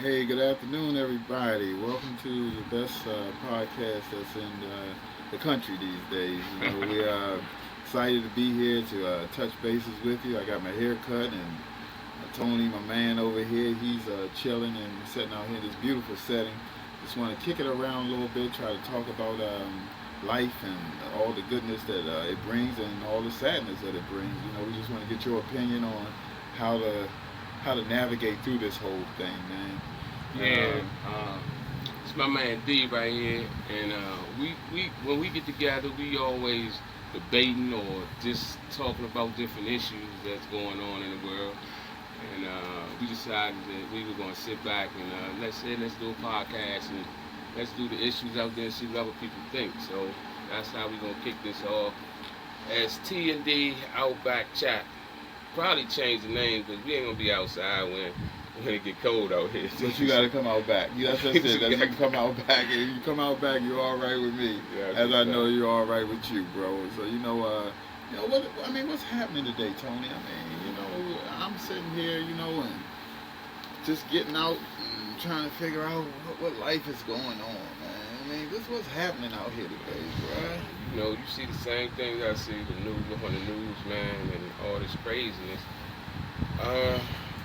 Hey, good afternoon, everybody. Welcome to the best podcast that's in the country these days. We are excited to be here to touch bases with you. I got my hair cut, and Tony, my man over here, he's chilling and sitting out here in this beautiful setting. Just want to kick it around a little bit, try to talk about life and all the goodness that it brings and all the sadness that it brings. We just want to get your opinion on how to how to navigate through this whole thing, man. Yeah, it's my man D right here, and we when we get together, we always debating or just talking about different issues that's going on in the world. And we decided that we were going to sit back and let's do a podcast and let's do the issues out there and see what other people think. So that's how we're gonna kick this off as T&D Out Back Chat. Probably change the name because we ain't gonna be outside when it get cold out here. But you gotta come out back. That's just it. That's you come out back. And if you come out back, you're all right with me, as I know you're all right with you, bro. So what I mean, what's happening today, Tony? I mean, I'm sitting here, and just getting out and trying to figure out what life is going on, man. I mean, this what's happening out here today, bro. You see the same things I see on the news, man, and all this craziness.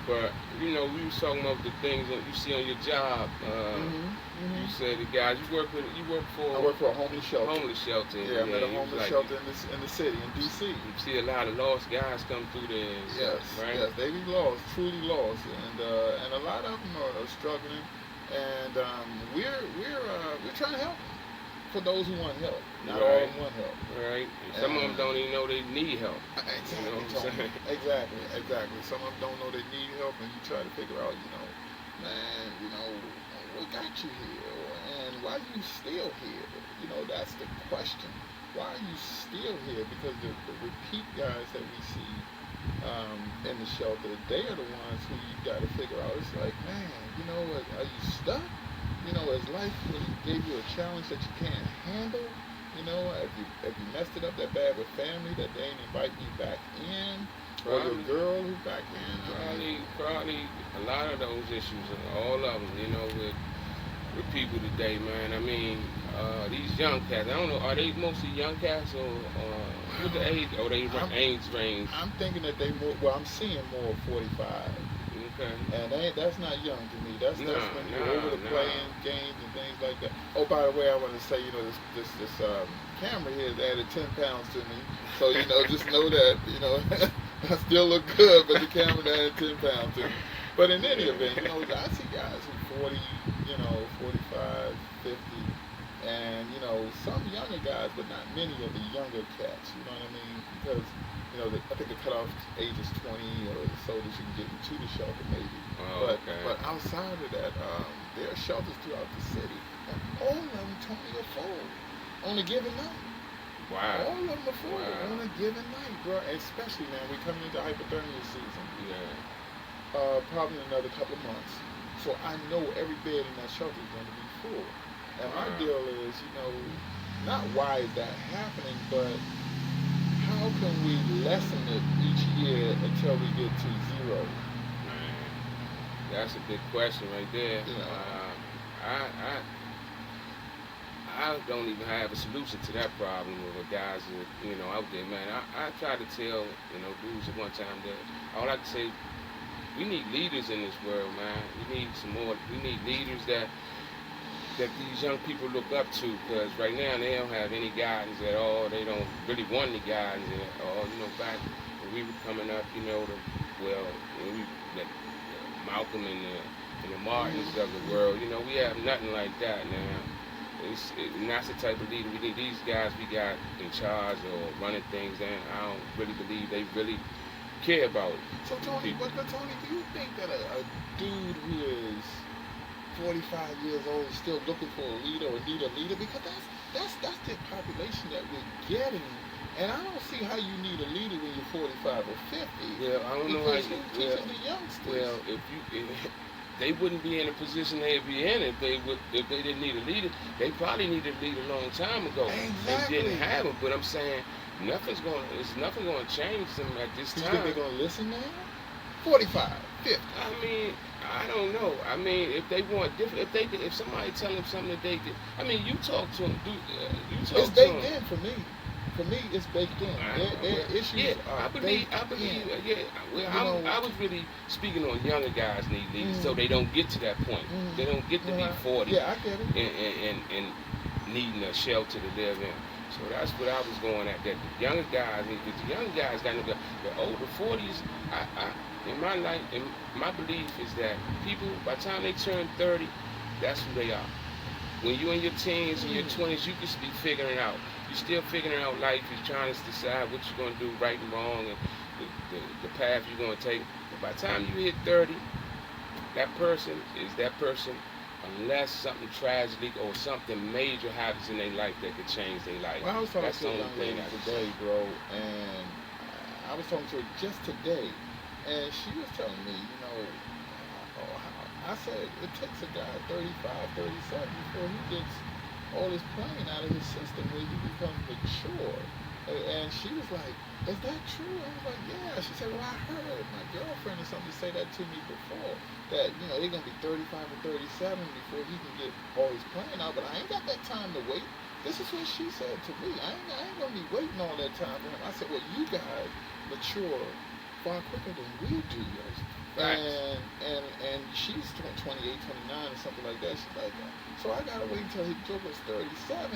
But we was talking about the things that you see on your job. You said the guys you work for. I work for a homeless shelter. Yeah, I'm at a homeless shelter in the city in D.C. You see a lot of lost guys come through there. Yes, right? Yes, they be lost, truly lost, and a lot of them are struggling, and we're trying to help them. For those who want help, not all of them want help. Right. And some of them don't even know they need help. Exactly. You know what I'm saying? Exactly. Some of them don't know they need help, and you try to figure out, man, what got you here, and why you still here? That's the question. Why are you still here? Because the repeat guys that we see in the shelter, they are the ones who you got to figure out. It's like, man, are you stuck? As life really gave you a challenge that you can't handle, if you messed it up that bad with family that they ain't inviting you back in, or your girl who's back in. Probably a lot of those issues, all of them, with people today, man. I mean, these young cats, I don't know, are they mostly young cats or what the age, or they age range? I'm thinking that I'm seeing more 45. Okay. And that's not young to me. That's when you're over the playing games and things like that. Oh, by the way, I want to say, this camera here has added 10 pounds to me. So, just know that, I still look good, but the camera added 10 pounds to me. But in any event, I see guys who 40, 45, 50, and, some younger guys, but not many of the younger cats, you know what I mean? Because, I think the cutoff age is 20 or so that you can get into the shelter, maybe. But outside of that, there are shelters throughout the city, and all of them Tony are full on a given night. Wow. All of them are full on a given night, bro. And especially, man, we're coming into hypothermia season. Yeah. Probably in another couple of months. So I know every bed in that shelter is going to be full. And my deal is, not why is that happening, but how can we lessen it each year until we get to zero? Man, that's a big question right there. I don't even have a solution to that problem with guys that, out there, man. I try to tell, dudes at one time that all I can say, we need leaders in this world, man. We need leaders that these young people look up to, because right now they don't have any guidance at all. They don't really want any guidance at all. Back when we were coming up, Malcolm and the Martins of the world, we have nothing like that now. And that's the type of leader we need. These guys we got in charge or running things, and I don't really believe they really care about it. So Tony, do you think that a dude who is 45 years old is still looking for a leader or need a leader? Because that's the population that we're getting, and I don't see how you need a leader when you're 45 or 50. Well, I don't know how you teaching the youngsters. Well, if they wouldn't be in the position they'd be in if they didn't need a leader. They probably needed a leader a long time ago. Exactly. They didn't have him. But I'm saying nothing going to change them at this time. You think they're going to listen now? 45, 50. I mean, I don't know. I mean, if they want different, if somebody tell them something that they did, I mean, you talk to them. You talk It's to baked them. in for me. For me, it's baked in. Their issues Yeah, are I baked believe, in. yeah. Well, I was really speaking on younger guys need so they don't get to that point. They don't get to be 40 Yeah, I get it. and needing a shelter to live in. So that's what I was going at. That the younger guys, because the younger guys got no. The older 40s, in my life, in my belief is that people by the time they turn 30, that's who they are. When you're in your teens and your 20s, you can be figuring out. You're still figuring out life. You're trying to decide what you're going to do, right and wrong, and the path you're going to take. But by the time you hit 30, that person is that person unless something tragic or something major happens in their life that could change their life. Well, I was talking That's to a young lady today, bro, and I was talking to her just today, and she was telling me, I said it takes a guy 35, 37 before he gets all his playing out of his system where he becomes mature. And she was like, is that true? I was like, yeah. She said, well, I heard my girlfriend or something say that to me before, that, they're going to be 35 or 37 before he can get all his playing out, but I ain't got that time to wait. This is what she said to me. I ain't going to be waiting all that time for him. I said, well, you guys mature far quicker than we do. Right. And she's 28, 29 or something like that. She's like, so I got to wait until his joke was 37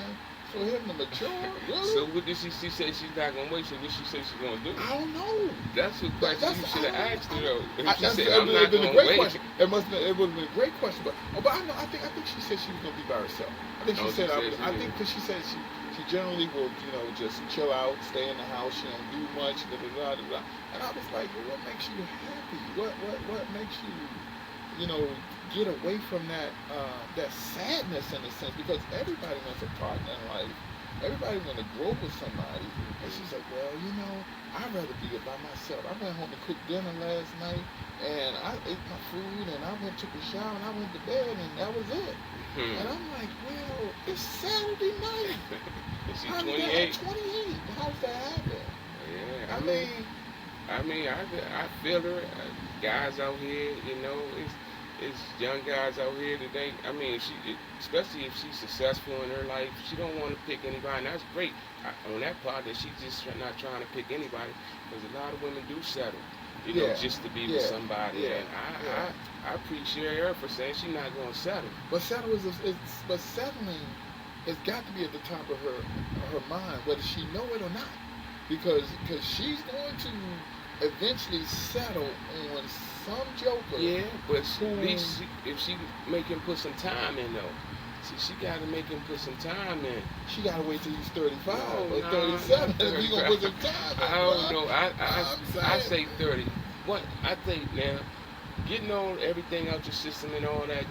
for him to mature? Really? So what did she say she's not going to wait? So what she say she's going to do? I don't know. That's a question you should have asked her, though. She said, I'm not going to wait. Question. It would have been a great question. But I know. I think she said she was going to be by herself. I think she said, I think because she said she generally will, just chill out, stay in the house. She don't do much. Blah, blah, blah, blah. And I was like, well, what makes you happy? What makes you, get away from that sadness in a sense? Because everybody wants a partner in life. Everybody want to grow with somebody. And she's like, well, I'd rather be by myself. I went home and cooked dinner last night, and I ate my food, and I took a shower, and I went to bed, and that was it. And I'm like, well, it's Saturday night. She's 28. 28. How's that happen? Yeah, I mean, I feel her. Guys out here, it's young guys out here that they. I mean, especially if she's successful in her life, she don't want to pick anybody. And that's great on that part that she's just not trying to pick anybody, because a lot of women do settle. Just to be with somebody. And I appreciate her for saying she's not going to settle. But settling, it's got to be at the top of her mind, whether she know it or not, because she's going to eventually settle on some joker. Yeah, but at least if she make him put some time in, though. See, she got to make him put some time in. She got to wait till he's 35 or 37 if you going to put some time in. I don't know. I say 30. What I think now, getting all everything out your system and all that,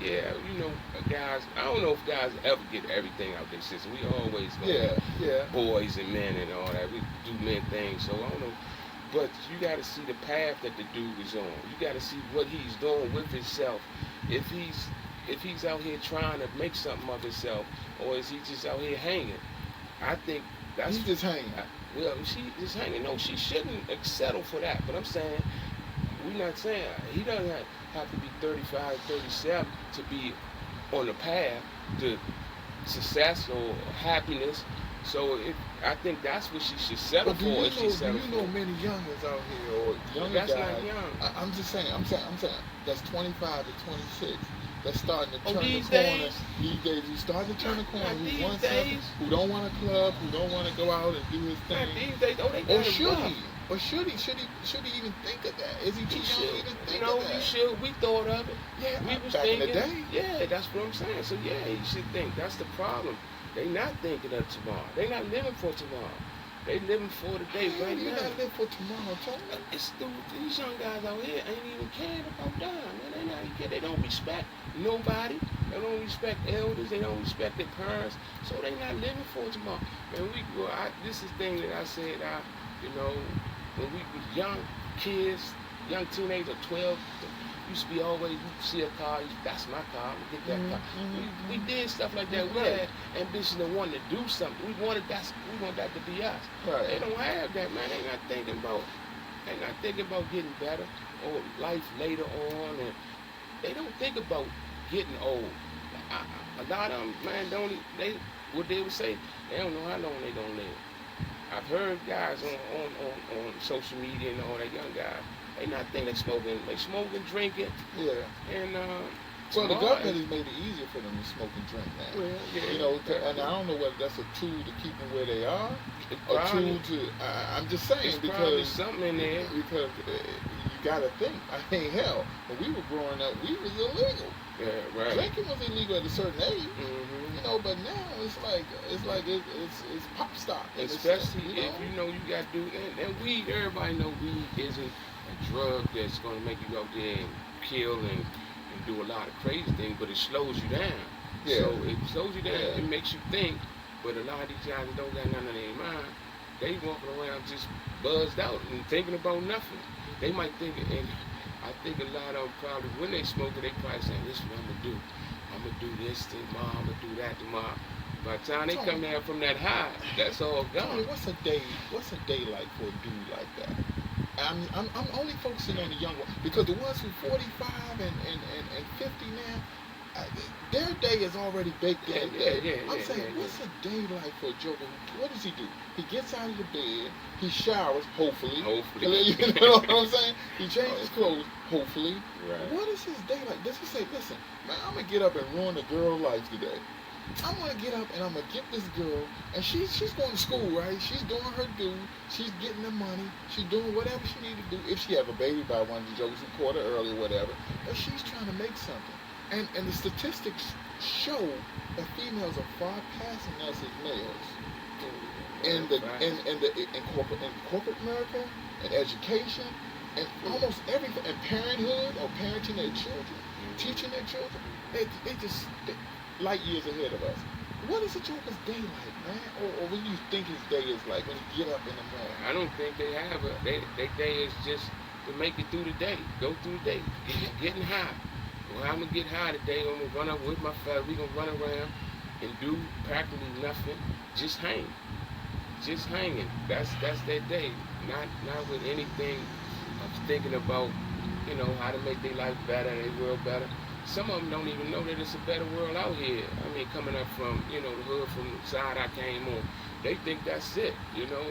guys, I don't know if guys ever get everything out their system. We always go boys and men and all that. We do men things, so I don't know. But you got to see the path that the dude is on. You got to see what he's doing with himself. If he's out here trying to make something of himself, or is he just out here hanging? I think that's... He's just hanging. She just hanging. No, she shouldn't settle for that. But I'm saying, we're not saying he doesn't have to be 35, 37 to be on the path to success or happiness. So I think that's what she should settle for. Do you know many youngins out here or younger guys? That's not young. I'm just saying. I'm saying that's 25 to 26. That's starting to turn the corner. These days, he's starting to turn the corner. Who don't want to club, who don't want to go out and do his thing. These days, Or should he? Should he even think of that? Is he too young to even think of that? No, he should. We thought of it. Yeah, we was back thinking. In the day. Yeah, that's what I'm saying. So yeah, he should think. That's the problem. They not thinking of tomorrow. They not living for tomorrow. They living for the day right now. You not living for tomorrow, Tony. These young guys out here ain't even caring about dying. Man, they not even care. They don't respect nobody. They don't respect elders. They don't respect their parents. So they not living for tomorrow. Man, this is the thing that I said. When we was young kids, young teenagers, 12. Used to be always, you see a car, that's my car, we get that car. We did stuff like that. We had ambition and wanted to do something. We wanted that to be us. Right. They don't have that, man. They not thinking about They not thinking about getting better or life later on, and they don't think about getting old. A lot of them, man, what they would say, they don't know how long they gonna live. I've heard guys on social media and all that young guys, they not think they smoking, drinking. Yeah. And well, the government has made it easier for them to smoke and drink now. Well, yeah, you know, and I don't know whether that's a tool to keep them where they are, a tool to. I'm just saying because something in there. Because you got to think. I mean, hell, when we were growing up, weed was illegal. Yeah, right. Drinking was illegal at a certain age. Mm-hmm. You know, but now it's pop stock. Especially if you know you got to do and weed. Everybody know weed isn't a drug that's gonna make you out there and kill and do a lot of crazy things, but it slows you down. Yeah. So it slows you down. Yeah. It makes you think. But a lot of these guys that don't got nothing in their mind, they walking around just buzzed out and thinking about nothing. They might think, and I think a lot of them probably, when they smoke it, they probably saying, this is what I'm going to do. I'm going to do this tomorrow, I'm going to do that tomorrow. By the time they come down from that high, that's all gone. Tony, what's a day like for a dude like that? I'm only focusing on the young one, because the ones who 45 and 50 now, their day is already baked in. I'm saying, what's a day like for a joker? What does he do? He gets out of the bed, he showers, hopefully. You know what I'm saying? He changes clothes, hopefully. Right. What is his day like? Does he say, listen, man, I'm going to get up and ruin a girl's life today. I'm going to get up and I'm going to get this girl, and she's going to school, right? She's doing her due. She's getting the money. She's doing whatever she needs to do. If she have a baby by one of the jokers who caught her early or whatever. But she's trying to make something. And the statistics show that females are far passing us as males in corporate America, in education, and almost everything, in parenthood or parenting their children, teaching their children. They light years ahead of us. What is a joker's day like, man? Or what do you think his day is like when you get up in the morning? I don't think they have a their day is just to make it through the day, go through the day, getting high. Well, I'm gonna get high today. I'm gonna run up with my fellas. We gonna run around and do practically nothing, just hanging. That's their day. Not with anything of thinking about, you know, how to make their life better, their world better. Some of them don't even know that it's a better world out here. I mean, coming up from, you know, the hood, from the side I came on, they think that's it. You know,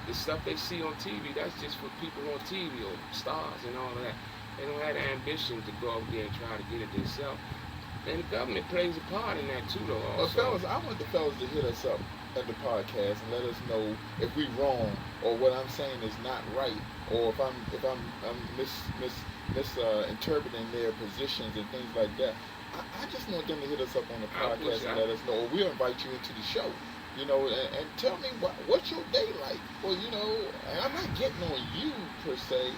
the stuff they see on TV, that's just for people on TV or stars and all of that. They don't have the ambition to go out there and try to get it themselves. And the government plays a part in that too, though. Well, fellas, I want the fellas to hit us up at the podcast and let us know if we wrong or what I'm saying is not right, or if I'm misinterpreting their positions and things like that. I just want them to hit us up on the podcast and let us know. Or we'll invite you into the show, you know, and tell me what's your day like. Well, you know, and I'm not getting on you per se.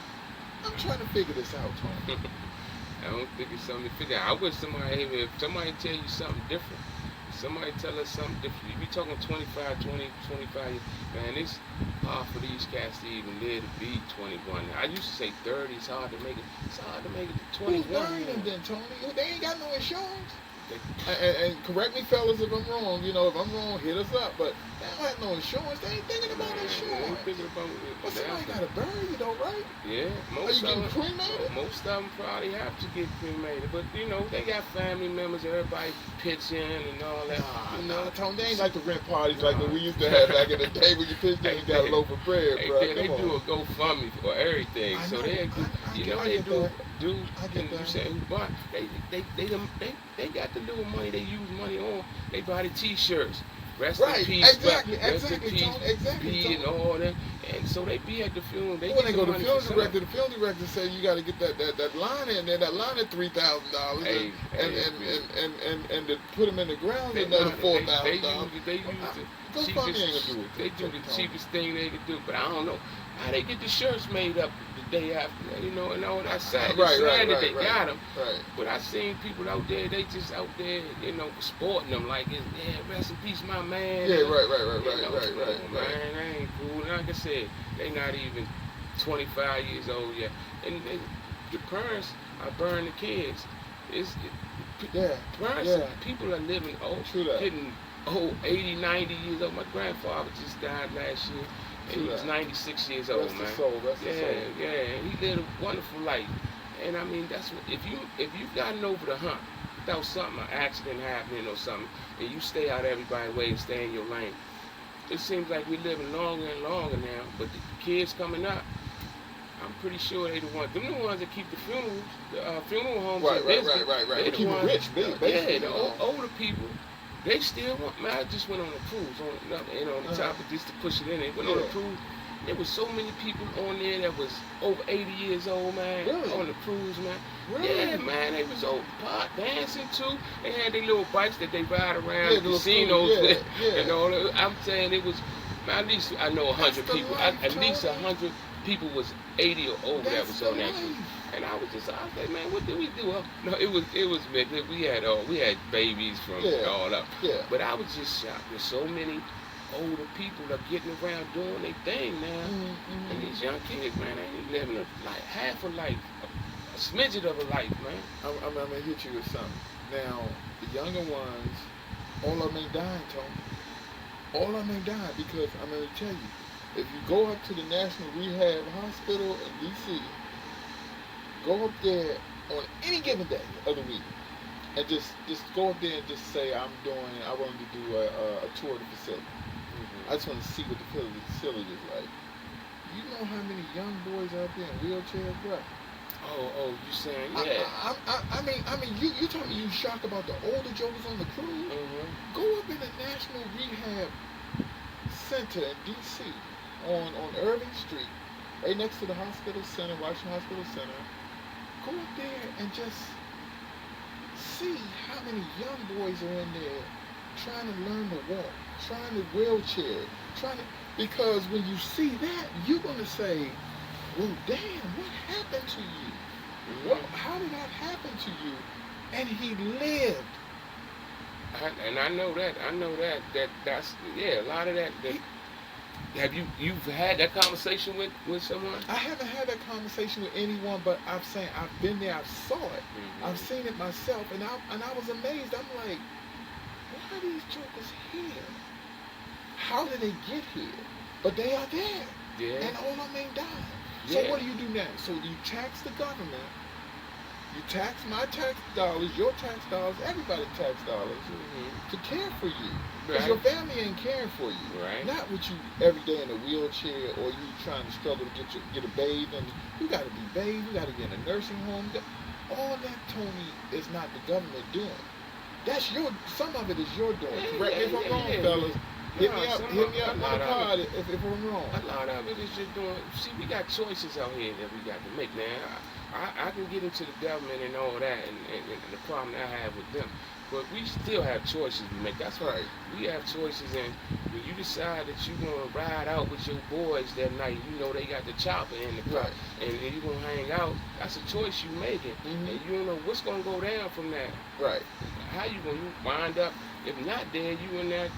I'm trying to figure this out, Tony. I don't think it's something to figure out. I wish if somebody tell you something different, somebody tell us something different. You be talking 25 years, man, it's hard for these cats to even live to be 21. I used to say 30, it's hard to make it to 21. Who's buying them then, Tony? They ain't got no insurance. And correct me, fellas, if I'm wrong. You know, if I'm wrong, hit us up. But they don't have no insurance. They ain't thinking about insurance. They ain't thinking about it. But somebody got to bury you, though, right? Yeah. Are you getting cremated? Most of them probably have to get cremated. But, you know, they got family members. Everybody pitch in and all that. Tony, they ain't like the rent parties like what we used to have back in the day when you pitched in and got a loaf of bread, bro. They do a GoFundMe for everything. So they do. And you say, they got the little money they use money on. They buy the T-shirts. Rest in peace, exactly, Tony, and all that. And so they be at the funeral. They go to the funeral director say you got to get that line in there. That line at $3,000, and to put them in the ground another $4,000. They do the cheapest thing they could do, but I don't know how they get the shirts made up the day after, you know, and all that sad. That they got them. Right. But I seen people out there, they just out there, you know, sporting them like, rest in peace, my man. Yeah, right. Man, that ain't cool. And like I said, they not even 25 years old yet. And the parents are burning the kids. People are living old, getting old, 80, 90 years old. My grandfather just died last year. And he was 96 years old, rest man. his soul, rest his soul. Yeah, and he lived a wonderful life. And I mean, that's what, if you've gotten over the hump without something, an accident happening or something, and you stay out of everybody's way and stay in your lane, it seems like we're living longer and longer now. But the kids coming up, I'm pretty sure they the ones that keep the funerals, the funeral homes. Right. They keep it rich, yeah, the older people. They still want. Man, I just went on a cruise on the topic just to push it in. They went on a cruise. There was so many people on there that was over 80 years old, man. Really? On the cruise, man. Really? Yeah, man. They was old pot dancing too. They had their little bikes that they ride around the little casinos cool, with. Yeah. And all that. I'm saying it was. Man, at least I know 100 people. At least 100 people was 80 or over that was on that cruise. And I was like, man, what did we do? No, it was we had babies from all up. Yeah. But I was just shocked with so many older people are getting around doing their thing now. And these young kids, man, they ain't living half a life, a smidget of a life, man. I'm gonna hit you with something. Now, the younger ones, all of them ain't dying, Tony. All of them ain't dying because I'm gonna tell you, if you go up to the National Rehab Hospital in DC, go up there on any given day of the week, and just go up there and just say, I wanted to do a tour of the facility. I just want to see what the facility is like. You know how many young boys out there in wheelchairs, bro? Oh, you saying, yeah. I mean, you told me you shocked about the older jokers on the cruise. Go up in the National Rehab Center in D.C. on Irving Street, right next to the hospital center, Washington Hospital Center. Go up there and just see how many young boys are in there trying to learn to walk, trying to wheelchair, because when you see that, you're gonna say, well, damn, what happened to you? How did that happen to you? And he lived. I know that. That's a lot of that. Have you've had that conversation with someone? I haven't had that conversation with anyone, but I've been there, I saw it, I've seen it myself, and I was amazed. I'm like, why are these jokers here? How did they get here? But they are there, and all of them ain't died. So what do you do now? So you tax the government, you tax my tax dollars, your tax dollars, everybody's tax dollars to care for you. Because your family ain't caring for you. Right. Not with you every day in a wheelchair or you trying to struggle to get a bathe. And you got to be bathed, you got to get in a nursing home. All that, Tony, is not the government doing. That's some of it is your doing. Correct me if I'm wrong, fellas. Hit me up on the pod if I'm wrong. A lot of it is just doing. See, we got choices out here that we got to make. Now, I can get into the government and all that and the problem I have with them. But we still have choices we make. That's right. We have choices, and when you decide that you're going to ride out with your boys that night, you know they got the chopper in the car, and you're going to hang out, that's a choice you're making. And you don't know what's going to go down from that. Right. How you going to wind up, if not there, you in that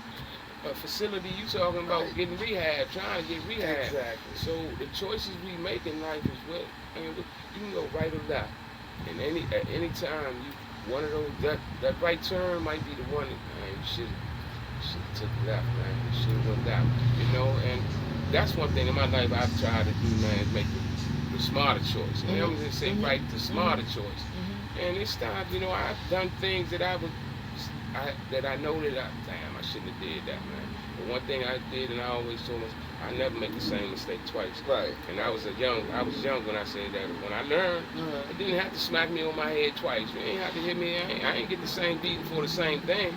facility you talking about getting rehab, trying to get rehab. Exactly. So the choices we make in life is what, and you can go right or left. And at any time, one of those, that right turn might be the one that, man, you should have took left, man. You should have went down. You know, and that's one thing in my life I've tried to do, man, is make the smarter choice. And I'm just saying, the smarter choice. And it's time, you know, I've done things that I know that damn, I shouldn't have did that, man. But one thing I did, and I always told myself, I never make the same mistake twice. Right. And I was young when I said that. When I learned, it didn't have to smack me on my head twice. You ain't have to hit me. I ain't get the same beating for the same thing.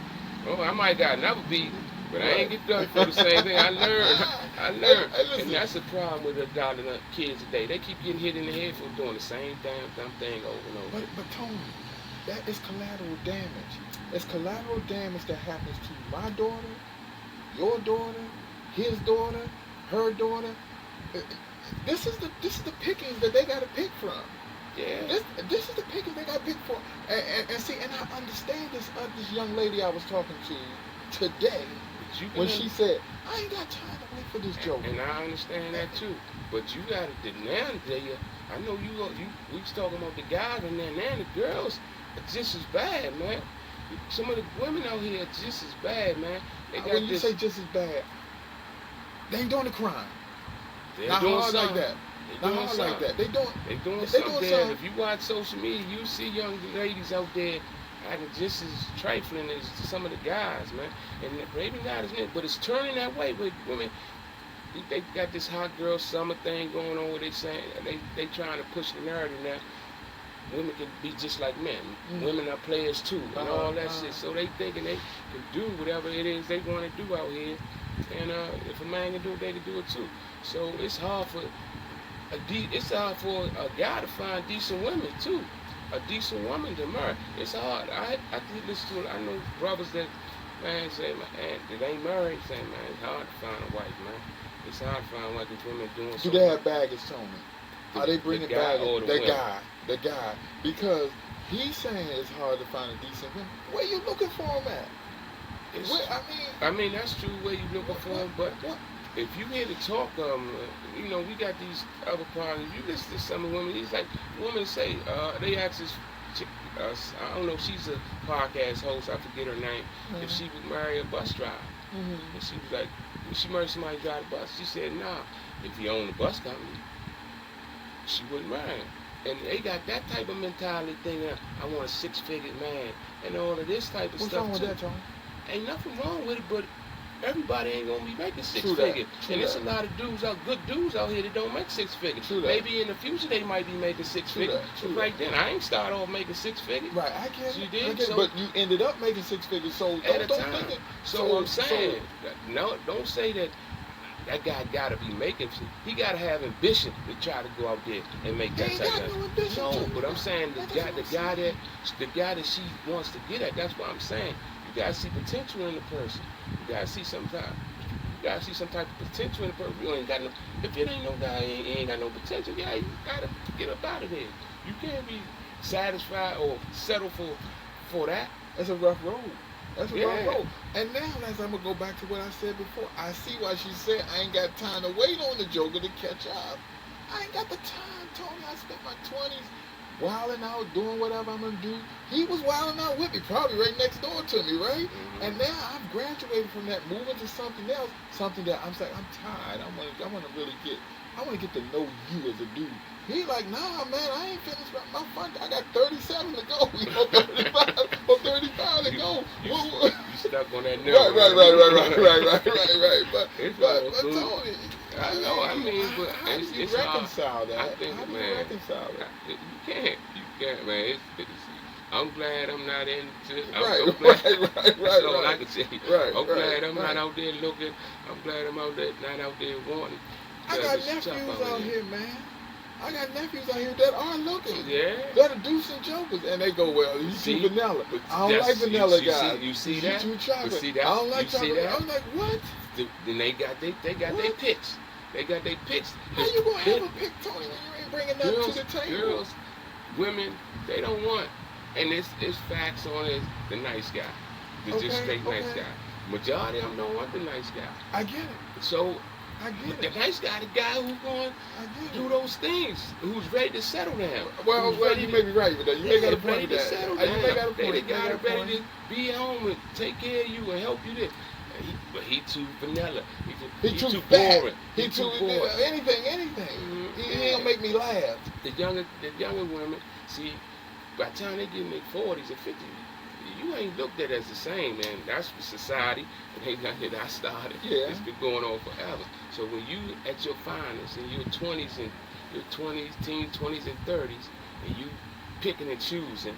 Oh, I might got another beating, but I ain't get done for the same thing. I learned. And that's the problem with the kids today. They keep getting hit in the head for doing the same damn thing over and over. But Tony, that is collateral damage. It's collateral damage that happens to my daughter, your daughter, his daughter, her daughter. This is the pickings that they got to pick from. Yeah. This is the pickings they got to pick for. And see, and I understand this young lady I was talking to today when she said, I ain't got time to wait for this joke. And I understand that too. But you got to now. I know we was talking about the guys and then the girls are just as bad, man. Some of the women out here are just as bad, man. When you say just as bad, they ain't doing the crime. Not hard like that. Not hard like that. They doing something. If you watch social media, you see young ladies out there acting just as trifling as some of the guys, man. And maybe not as many, but it's turning that way with women. They got this hot girl summer thing going on where they saying they trying to push the narrative now. Women can be just like men. Women are players too, and all that shit. So they thinking they can do whatever it is they want to do out here. And if a man can do it, they can do it too. So it's hard for a guy to find decent women too. A decent woman to marry. It's hard. I did listen to it. I know brothers that man say, man, that ain't married, say, man, it's hard to find a wife, man. It's hard to find white women doing something. Do they have baggage, Tony? Are they bringing baggage? The guy. Because he's saying it's hard to find a decent woman. Where you looking for him at? I mean, that's true where you looking for him, but if you hear the talk, you know, we got these other partners. You listen to some of the women, these like women say, they ask this chick, I don't know, she's a podcast host, I forget her name, if she would marry a bus driver. And she was like, if she married somebody who drive a bus, she said, nah, if he owned a bus company, she wouldn't marry him. And they got that type of mentality thinking, I want a six-figure man, and all of this type of stuff. What's wrong with that, Tony? Ain't nothing wrong with it, but everybody ain't gonna be making six figures. And there's a lot of dudes good dudes out here that don't make six figures. Maybe in the future they might be making six figures. But right then, I ain't start off making six figures. Right, I get it. You did, so, but you ended up making six figures. So at a don't time. think it. So I'm saying, no, don't say that. That guy gotta be making. He gotta have ambition to try to go out there and make that type of ambition. No, but I'm saying the guy that she wants to get at. That's what I'm saying. You gotta see potential in the person. You gotta see some type of potential in the person. You ain't got no. If it ain't no guy, he ain't got no potential. Yeah, you gotta get up out of there. You can't be satisfied or settle for that. That's a rough road. That's a rough road. And now, as I'm gonna go back to what I said before, I see why she said I ain't got time to wait on the joker to catch up. I ain't got the time, Tony. I spent my 20s wilding out, doing whatever I'm gonna do. He was wilding out with me, probably right next door to me, right? And now I've graduated from that, moving to something else, something that I'm saying I'm tired. I want to get to know you as a dude. He like, nah, man, I ain't finished my fun. I got 37 to go. 35 or 35 to go. You stuck on that nerve. Right. But Tony, I know. I mean, but how do you reconcile that? I think, how do you man, reconcile that? You can't, man. I'm glad I'm not into. Right. That's all I can say. I'm glad I'm not out there looking. I'm glad I'm not out there wanting. I got nephews out here, man. I got nephews out here that are looking. Yeah. That are decent jokers. And they go, well, you too vanilla. I don't like vanilla guys. You see that? You too chocolate. See that? I don't like chocolate. I'm like, what? Then they got their picks. They got their picks. How you going to ever pick Tony when you ain't bringing nothing to the table? Girls, women, they don't want. And it's facts on it, the nice guy. The just straight nice guy. Majority of them don't want the nice guy. I get it. So, I get it. The nice guy, the guy who's going to do those things, who's ready to settle down. Well, you may be right with that. You may got a point ready with to that. settle You down. may got a point. They the guy ready to be home and take care of you and help you there. But he too vanilla. He too boring. He too boring. Anything. He don't make me laugh. The younger women, see, by the time they get in their 40s and 50s, you ain't looked at as the same, man. That's society. It ain't nothing that I started. Yeah. It's been going on forever. So when you at your finest in your 20s and your 20s, teens, 20s and 30s, and you picking and choosing,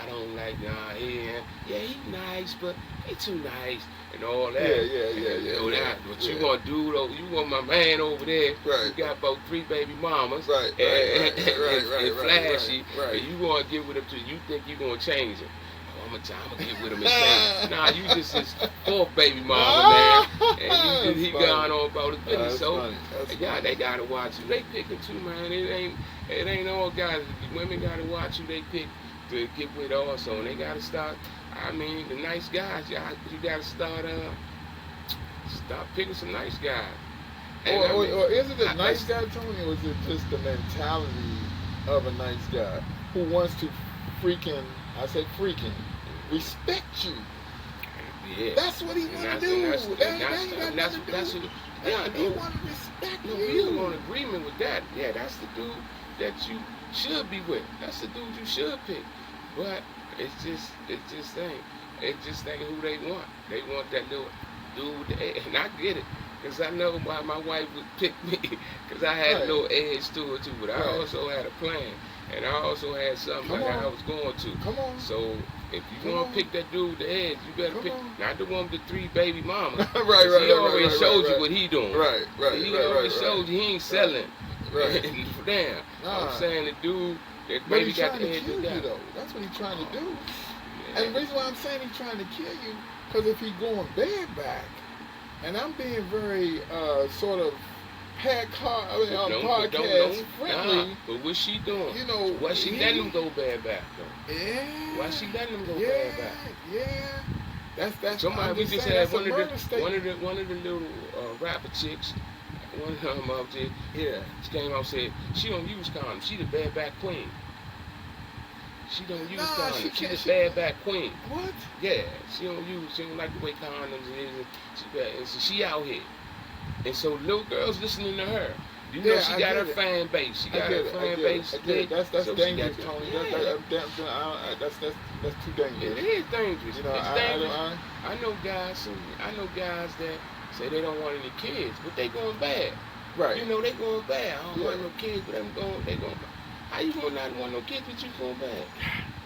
I don't like, he nice, but he too nice, and all that. Yeah. What you want to do, though, you want my man over there, right. who got about 3 baby mamas, right, and flashy, right. And you want to get with him till you think you going to change him. I'm gonna get with him and change him. Nah, you just his 4th baby mama, man, and he gone on about his business. So, they gotta watch you. They picking too, man. It ain't all guys. Women gotta watch who they pick to get with also, and they gotta start. I mean, the nice guys, you gotta start picking some nice guys. Or is it a nice guy, Tony, or is it just the mentality of a nice guy who wants to freaking respect you? Yeah. That's what he want to do. He want to That's No, you. we were on agreement with that. Yeah, that's the dude that you should be with. That's the dude you should pick. But it just ain't who they want. They want that little dude with the edge. And I get it. Because I know why my wife would pick me. Because I had a little edge to it too. But I also had a plan. And I also had something I was going to. Come on. So if you want to pick that dude with the edge, you better pick not the one with the 3 baby mamas. right. He already showed you what he doing. Right. He already showed you he ain't selling. Right. Damn. I'm saying the dude that maybe got the edge to you, though. That's what he's trying to do. Yeah. And the reason why I'm saying he's trying to kill you, because if he going bareback, and I'm being very sort of podcast friendly. But what's she doing? You know, why she letting him go bareback though? Yeah. Why she letting him go bareback? Yeah. That's somebody we just had one of the little rapper chicks. One of them up there, she came out and said she don't use condoms. She the bareback queen. She don't use condoms. She the bareback queen. What? Yeah, she don't like the way condoms is. So she out here. And so little girls listening to her. You know she got her fan base. She got her fan base. That's dangerous, Tony. That's too dangerous. It is dangerous. You know, it's dangerous. I know guys that say they don't want any kids, but they going bad. Right. You know, they going bad. I don't want no kids, but they going bad. How you gonna not want no kids, but you going bad?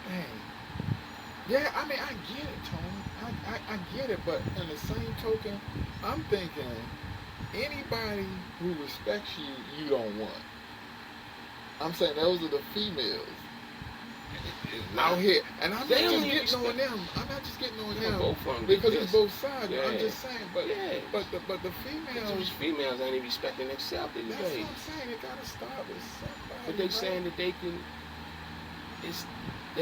Dang. Yeah, I mean, I get it, Tony. I get it, but in the same token, I'm thinking anybody who respects you, you don't want. I'm saying those are the females out here, and I'm not just getting on them. I'm not just getting on them because it's both sides. Yeah. I'm just saying, but the females ain't even respecting themselves these days. That's what I'm saying. It gotta start with somebody. But they saying that they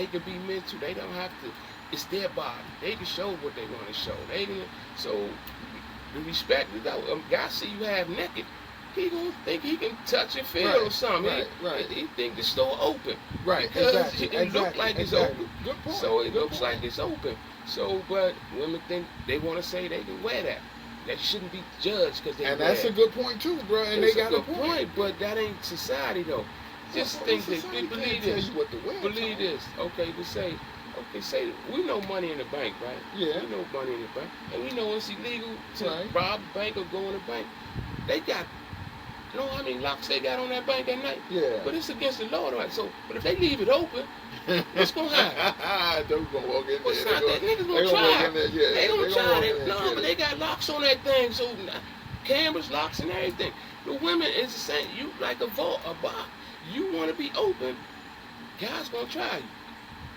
can be mental. They don't have to. It's their body. They can show what they want to show. So the respect. Guy see you half naked. He gonna think he can touch and feel or something. He think the store open. Right. Because it look like it's open. Good point. So it looks like it's open. So, but women think they want to say they can wear that. That shouldn't be judged because they and that's a good point too, bro. And they got a point. But that ain't society though. Just think that they believe this. Believe this. Okay, say we know money in the bank, right? Yeah. We know money in the bank, and we know it's illegal to rob a bank or go in a bank. They got. You know how many locks they got on that bank at night? Yeah. But it's against the law, right? So, but if they leave it open, what's gonna happen? They're gonna walk in there. What's not that niggas gonna try? They gonna try. No, but they got locks on that thing, so cameras, locks, and everything. The women is the same. You like a vault, a box. You want to be open. Guys gonna try you.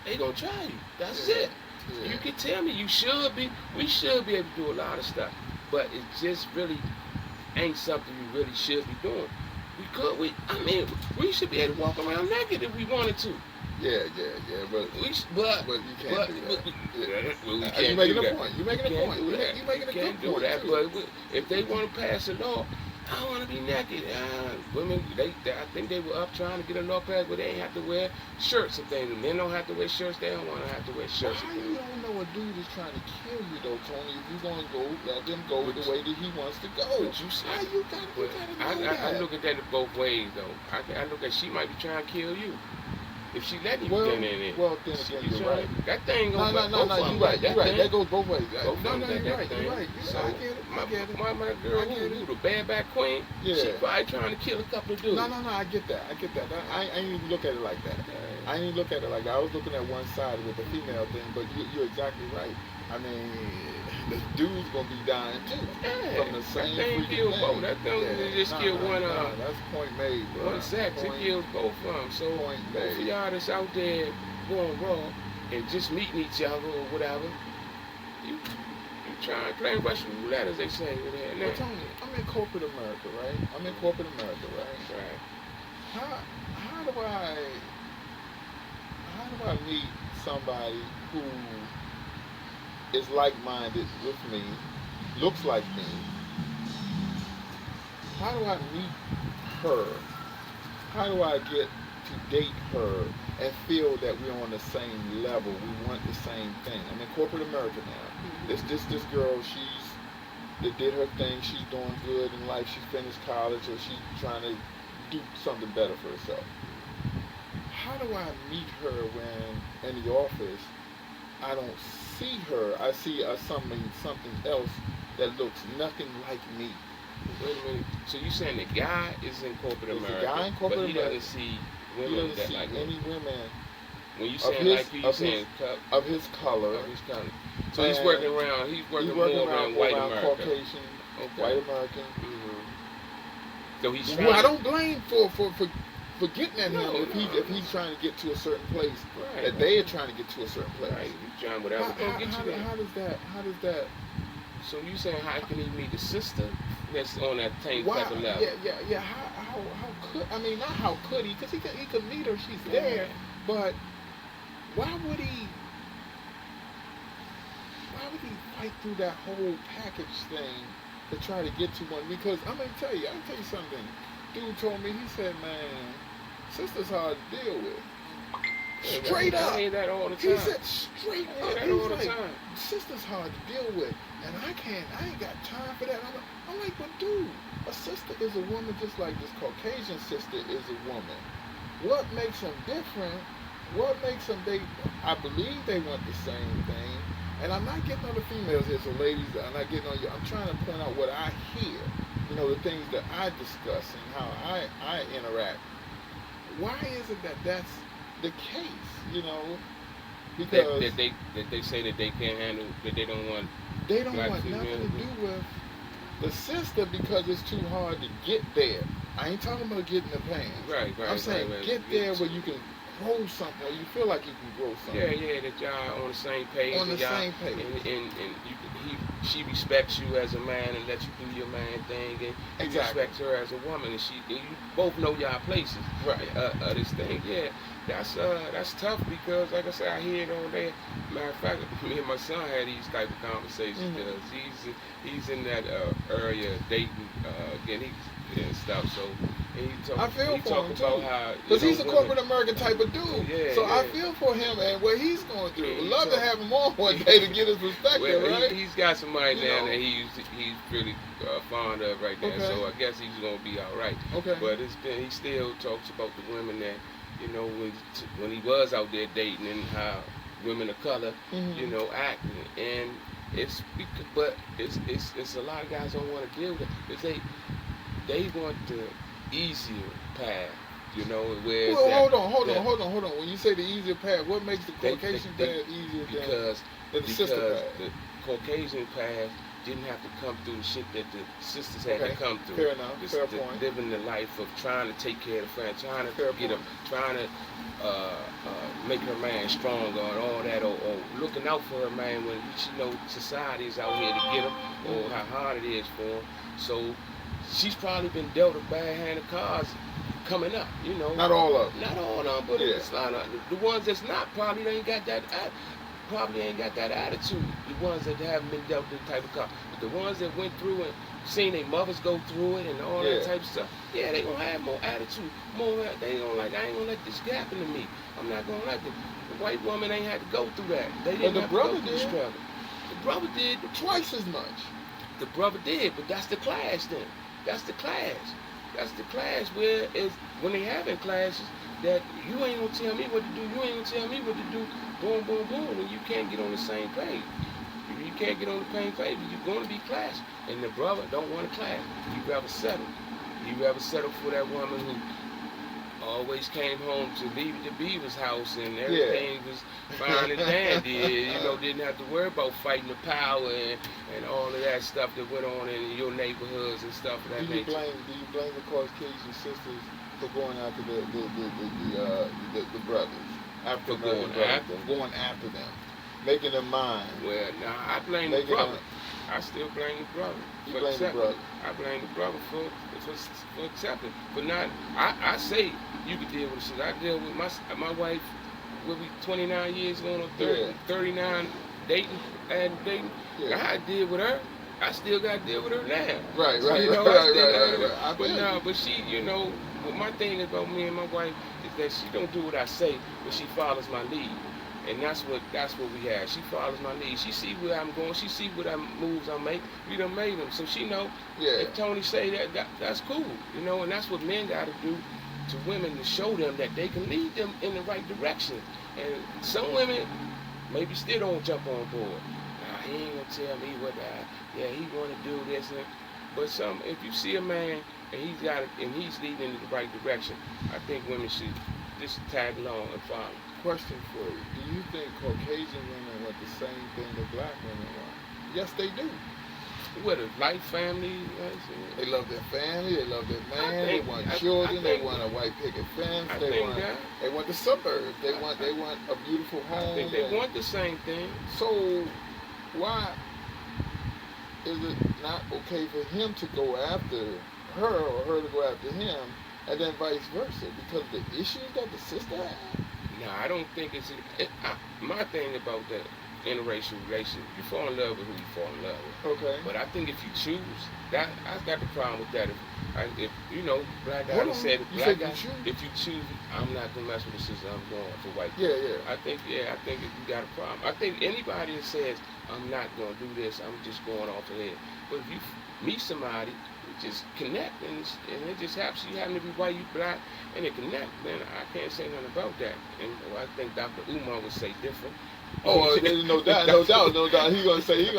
They gonna try you. That's it. Yeah. You can tell me you should be. We should be able to do a lot of stuff, but it just really ain't something we really should be doing. We should be able to walk around naked if we wanted to. Yeah, but you can't do that. You're making a point. You're making a point. You're making a good point. But if they want to pass a law, I want to be naked. Women, I think they were up trying to get a law passed, but they ain't have to wear shirts and things. Men don't have to wear shirts. They don't want to have to wear shirts. How you don't know a dude is trying to kill you though, Tony? If you gonna go, let them go the way that he wants to go. But you see, I look at that both ways though. I look at she might be trying to kill you. If she let you get in it, well, then you're right. That thing goes both ways. You're right. That goes both ways. You're right. So I get it. My girl, who the bareback queen, she probably trying to kill a couple of dudes. No, I get that. I ain't even look at it like that. I ain't look at it like that. I was looking at one side with the female thing, but you're exactly right. I mean, the dude's gonna be dying too from the same freaking thing. That thing just killed one. That's point made, bro. One sex, it kills both of them. So both of y'all that's out there going raw and just meeting each other or whatever, you trying to play Russian roulette, as they say. Well, Tony, I'm in corporate America, right? Right. How do I meet somebody who is like-minded with me, looks like me? How do I meet her? How do I get to date her and feel that we're on the same level? We want the same thing. I'm in corporate America now. This girl, she's that did her thing. She's doing good in life. She finished college, or she's trying to do something better for herself. How do I meet her when in the office I don't see her? I see something else that looks nothing like me. Wait a minute. So you saying the guy is in corporate There's America, a guy in corporate but he America. doesn't see He women doesn't that see like any him. women When you of saying his, like you of saying of his color. of his color. So And he's working around. He's working more around white America. Caucasian, Okay. white American. Mm-hmm. So he's Who I don't blame for getting at him No, if he's trying to get to a certain place Right, that they are trying to get to a certain place. Right. You trying whatever. How does that? So you saying how can he meet the sister that's on that same type of level? Yeah. How could, I mean, not how could he? Because he could meet her. She's there. But why would he fight through that whole package thing to try to get to one? Because I'm gonna tell you something. Dude told me, he said, man, sister's hard to deal with. Straight up. I hear that all the time. He said straight up. He's all the time. Sister's hard to deal with, and I ain't got time for that. I'm like, but dude, a sister is a woman just like this Caucasian sister is a woman. What makes them different? What makes them, I believe they want the same thing. And I'm not getting on the females here, so ladies, I'm not getting on you. I'm trying to point out what I hear, the things that I discuss and how I interact. Why is it that that's the case, because that they say that they can't handle, that they don't want nothing to do with the sister because it's too hard to get there. I ain't talking about getting the pants. Right. I'm saying get there where you can grow something, or you feel like you can grow something. Yeah, that y'all on the same page. On the same page. And she respects you as a man and lets you do your man thing, and you respect her as a woman, and you both know y'all places. Right. This thing, yeah. That's tough because, like I said, I hear it all day. Matter of fact, me and my son had these type of conversations because he's in that area dating again, and stuff. So he talk about how because he's a corporate American type of dude. Yeah, so I feel for him and what he's going through. Would love to have him on one day to get his perspective. Right? He's got somebody down there he's really fond of right there. Okay. So I guess he's gonna be all right. Okay. But he still talks about the women that. When he was out there dating and how women of color, acting, and it's a lot of guys don't want to deal with it because they want the easier path, where. Well, hold on. When you say the easier path, what makes the Caucasian path easier than the sister path? The Caucasian path didn't have to come through the shit that the sisters had to come through. Fair enough. Fair point. Living the life of trying to take care of the family, trying to make her man stronger and all that, or looking out for her man when she knows society is out here to get him, or how hard it is for him. So she's probably been dealt a bad hand of cards coming up, Not all of them. Not all of them, but it's not the ones that's not probably ain't got that attitude. The ones that haven't been dealt this type of card. But the ones that went through and seen their mothers go through it and all that type of stuff, they gonna have more attitude. They gonna I ain't gonna let this happen to me. I'm not gonna let the white woman ain't had to go through that. They didn't have to go through the struggle. The brother did twice as much. The brother did, but that's the class then. That's the class. That's the class where when they having classes that you ain't gonna tell me what to do, you ain't gonna tell me what to do, boom, boom, boom, and you can't get on the same page. You can't get on the same page, you're gonna be clashing. And the brother don't want to clash. He'd rather settle. He'd rather settle for that woman who always came home to leave the Beaver's house and everything was fine and dandy. Didn't have to worry about fighting the power and all of that stuff that went on in your neighborhoods and stuff of that nature. Do you blame the Caucasian sisters for going after the brothers? Going after them, making them mine. Well, I blame the brother. I still blame the brother. You blame the brother. I blame the brother for accepting. But not, I say you could deal with shit. I deal with my wife. We'll be 29 years going on 39 dating. Yeah. I deal with her. I still got to deal with her now. Right. But she, my thing about me and my wife is that she don't do what I say, but she follows my lead. And that's what we have. She follows my lead. She see where I'm going. She see what moves I make. We done made them, so she know. Yeah. If Tony say that's cool, you know. And that's what men got to do to women, to show them that they can lead them in the right direction. And some women maybe still don't jump on board. Nah, he ain't gonna tell me what. He want to do this. But if you see a man and he's leading in the right direction, I think women should just tag along and follow. Question for you. Do you think Caucasian women want the same thing that black women want? Yes, they do. What, a life, family? They love their family, they love their man, they want children, they want a white picket fence, they want the suburbs, they want a beautiful home. I think they want the same thing. So why is it not okay for him to go after her or her to go after him, and then vice versa, because of the issues that the sister had? No, I don't think my thing about that interracial relation, you fall in love with who you fall in love with. Okay. But I think if you choose, I got the problem with that. If you know, black guy said, if you choose, I'm not gonna mess with the sister, I'm going for white. Yeah. I think you got a problem. I think anybody that says I'm not gonna do this, I'm just going off of it. But if you meet somebody, just connect, and it just happens. You happen to be white, you black, and it connect. Then I can't say nothing about that. And I think Dr. Umar would say different. Oh, there's no doubt. He gonna say,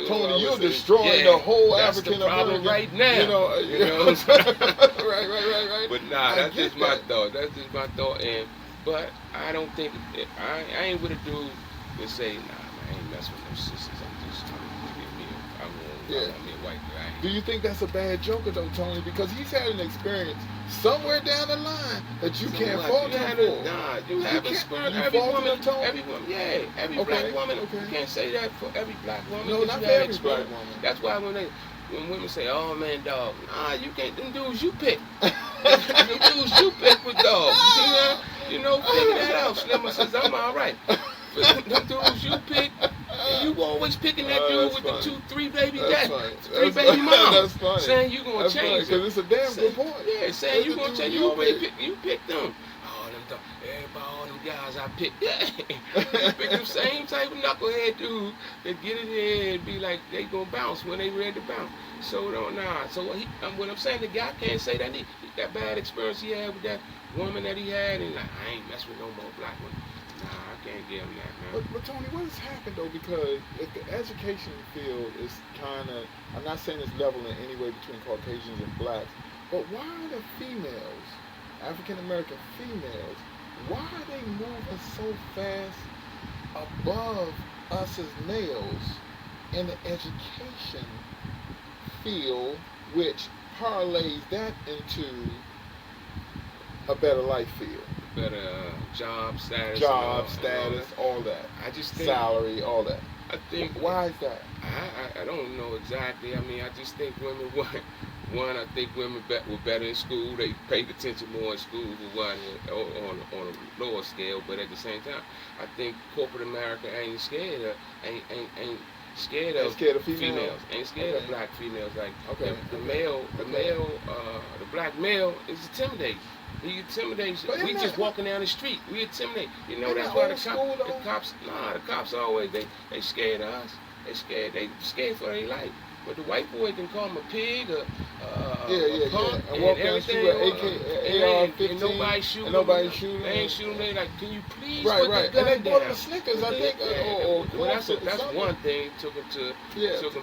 Tony, you're destroying the whole African American right now. You know right. But nah, that's just my thought. But I don't think I ain't with a dude that say, nah, man, I ain't messing with no sisters. I'm me a white guy. Do you think that's a bad joker though, Tony? Because he's had an experience somewhere down the line that you can't fault him for. Nah, you have experience. Every woman, every black woman. Okay. You can't say that for every black woman. No, not for every black woman. That's why when women say, "Oh man, dog," nah, you can't. Them dudes you pick. Them dudes you pick with dogs. You see that? You know, figure that out. Slimmer says I'm all right. But them dudes you pick. And you always picking that dude with the 2-3 baby daddy, 3 baby moms. Saying you gonna change it. Because it's a damn good point. Yeah, saying you gonna change. You pick them. Oh, all them guys I picked. Yeah, you pick them same type of knucklehead dude that get it in and be like they gonna bounce when they ready to bounce. So So what I'm saying, the guy can't say that that bad experience he had with that woman that he had, and like I ain't messing with no more black women. Nah, I can't give him that, man. But Tony, what has happened though? Because if the education field is kind of, I'm not saying it's level in any way between Caucasians and blacks, but why are the females, African American females, why are they moving so fast above us as males in the education field, which parlays that into a better life field? Better job status, all that. I just think salary, all that. I think why is that? I don't know exactly. I mean, I just think women I think women were better in school. They paid attention more in school for one on a lower scale. But at the same time, I think corporate America ain't scared of females. Ain't scared of black females. Like the black male is intimidating. He intimidates. We just walking down the street. We intimidate. You know that's why the cops always they scared of us. They scared for their life. But the white boy can call him a pig, a punk, and everything. And nobody shooting. They ain't shooting. They like, can you please put the gun down? And they bought him Snickers, I think. That's one thing. Took him to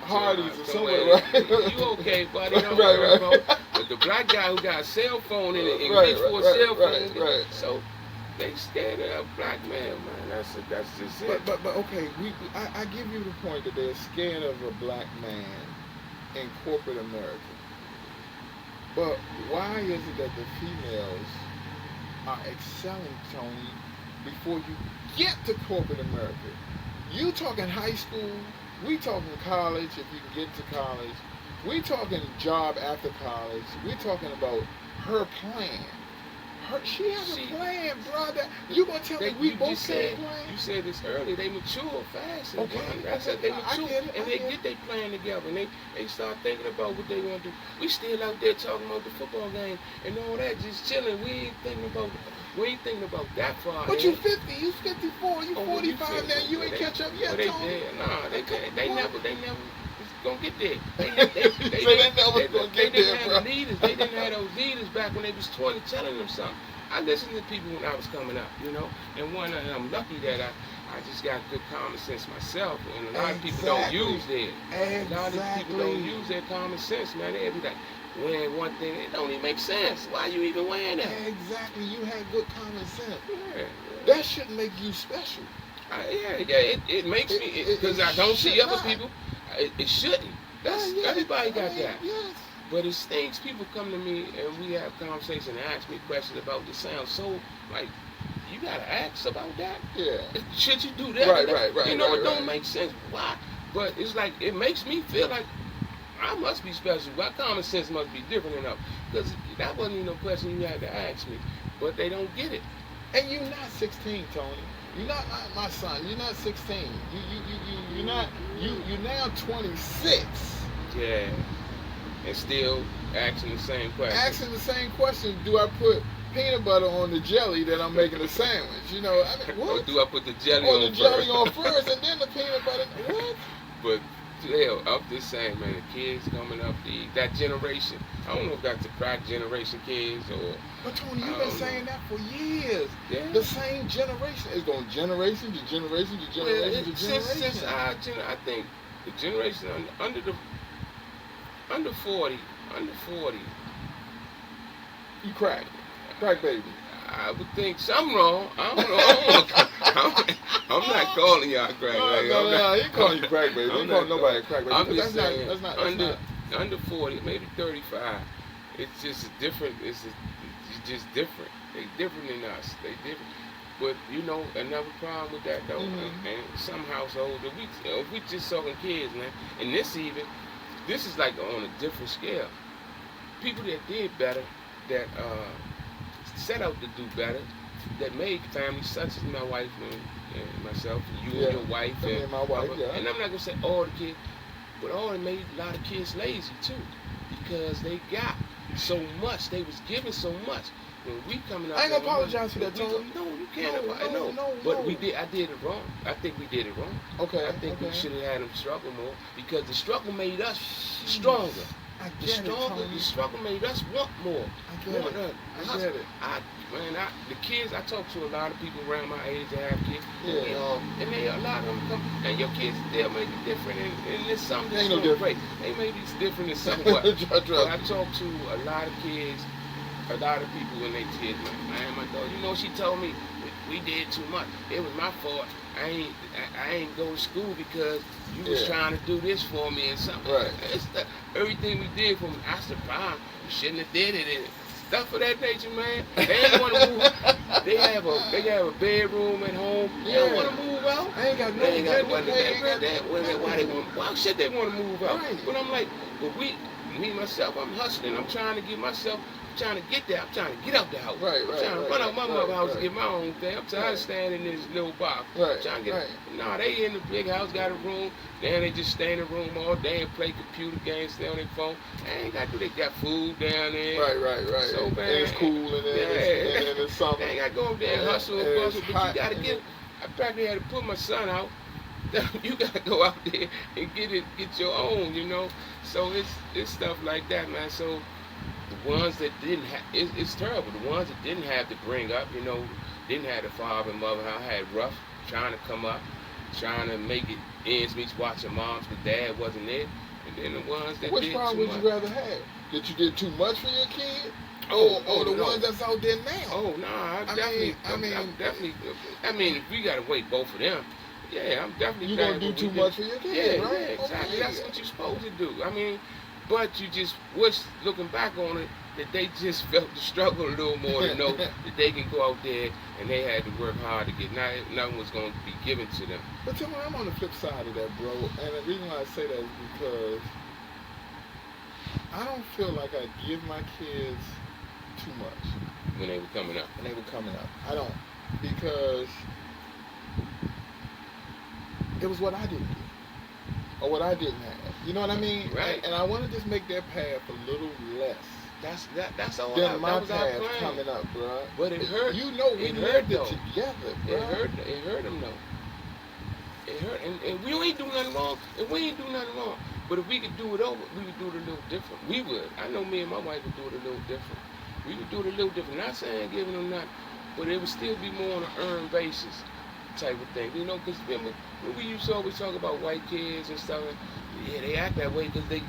Hardee's or somewhere, right? You okay, buddy? Right. But the black guy who got a cell phone and reached for a cell phone, so they scared of a black man, man. That's just it. But okay, I give you the point that they're scared of a black man in corporate America. But why is it that the females are excelling, Tony, before you get to corporate America? You talking high school, we talking college, if you can get to college, we talking job after college, we talking about her plan. She has a plan, brother. You gonna tell me we both can't plan? You said this earlier. They mature fast. Okay. I said they mature, and they get their plan together, and they start thinking about what they want to do. We still out there talking about the football game and all that, just chilling. We ain't thinking about that far. But you 50, you 54, you 45 now. You ain't catch up yet, Tony. They never gonna get there. They never gonna get there, bro. They didn't have those leaders back when they was 20 telling them something. I listened to people when I was coming up, and I'm lucky that I just got good common sense myself, and a lot of people don't use that. A lot of people don't use their common sense, man. They be like, wearing one thing, it don't even make sense. Why you even wearing that? Exactly, you had good common sense. Yeah. That shouldn't make you special. It makes me, because I don't see other people. It shouldn't. Everybody got that. Yes. But it's things people come to me and we have conversations and ask me questions about the sound. So, like, you got to ask about that? Yeah. Should you do that? Right. It don't make sense. Why? But it's like, it makes me feel like I must be special. My common sense must be different enough. Because that wasn't even no question you had to ask me. But they don't get it. And you're not 16, Tony. You're not my son. You're not 16. You're not. You're now 26. Yeah. And still asking the same question. Asking the same question. Do I put peanut butter on the jelly that I'm making a sandwich? What? Or do I put the jelly on first? The jelly on first and then the peanut butter? What? But hell, I'm just saying, man, the kids coming up, that generation. I don't know if that's the crack generation kids or. But Tony, you've been saying that for years. Yeah. The same generation. It's going generation to generation to generation to generation. Since I think the generation under 40. You crack baby. I would think something wrong. I don't know. I'm not calling y'all crack baby. No, he calling you crack baby. He calling nobody crack baby. I'm just saying, that's not under 40, maybe 35. It's just different. It's just different. They different than us. They different. But another problem with that though, and some households, if we just talking kids, man, and this is like on a different scale. People that did better, that set out to do better, that made families such as my wife and myself, and you and your wife, and my wife, and I'm not gonna say all the kids, but all it made a lot of kids lazy too, because they got so much, they was given so much. When we coming out, I ain't gonna apologize for that, Tony. No, you can't. No. But I did it wrong. I think we did it wrong. Okay. I think we should have had them struggle more, because the struggle made us stronger. The struggle made us want more. I get it. The kids, I talk to a lot of people around my age that have kids. Yeah. And a lot of them come, and your kids, they'll make it different, and there's something that's no great. They may be different in some way. But I talk to a lot of kids, a lot of people when they kids, man, my daughter, she told me, we did too much. It was my fault. I ain't go to school because you was trying to do this for me and something. Right. Everything we did for me. That's the problem. You shouldn't have did it. And stuff of that nature, man. They ain't want to move. They have a bedroom at home. They don't want to move out. I ain't got no why should they want to move out? Right. But I'm like, me myself, I'm hustling. I'm trying to get myself. Trying to get there. I'm trying to get out the house. I'm trying to run out my mother's house to get my own thing. I'm tired of standing in this little box. Trying to get. Nah, they in the big house, got a room. Then they just stay in the room all day and play computer games, stay on their phone. They ain't got to do. They got food down there. Right. So bad. And it's cool and it's summer. They ain't got to go up there and hustle and bustle. But you got to get. I practically had to put my son out. You got to go out there and get your own. So it's stuff like that, man. So. The ones that didn't have, it's terrible. The ones that didn't have to bring up, didn't have the father and mother, I had rough, trying to come up, trying to make it ends meet watching moms, but dad wasn't there. And then the ones that Which did problem too would much. you rather have? That you did too much for your kid? Or the ones that's out there now? Oh, no, I'm definitely, if we got to wait both of them, yeah, I'm definitely. You're going to do too much for your kid, right? Yeah, exactly. Okay. That's what you're supposed to do. But you just wish, looking back on it, that they just felt the struggle a little more to know that they can go out there and they had to work hard to get, nothing was going to be given to them. But tell me, I'm on the flip side of that, bro. And the reason why I say that is because I don't feel like I give my kids too much. When they were coming up. I don't, because it was what I didn't get. Or what I didn't have. You know what I mean? Right. And I want to just make their path a little less. That's all. Than my that was our path plan. coming up, bro. But it hurt. You know, we lived it together, bro. It hurt them though. It hurt, and we ain't do nothing wrong. But if we could do it over, we would do it a little different. We would. I know me and my wife would do it a little different. We would do it a little different. Not saying giving them nothing, but it would still be more on an earned basis type of thing. You know, because remember when we used to always talk about white kids and stuff. Yeah, they act that way because they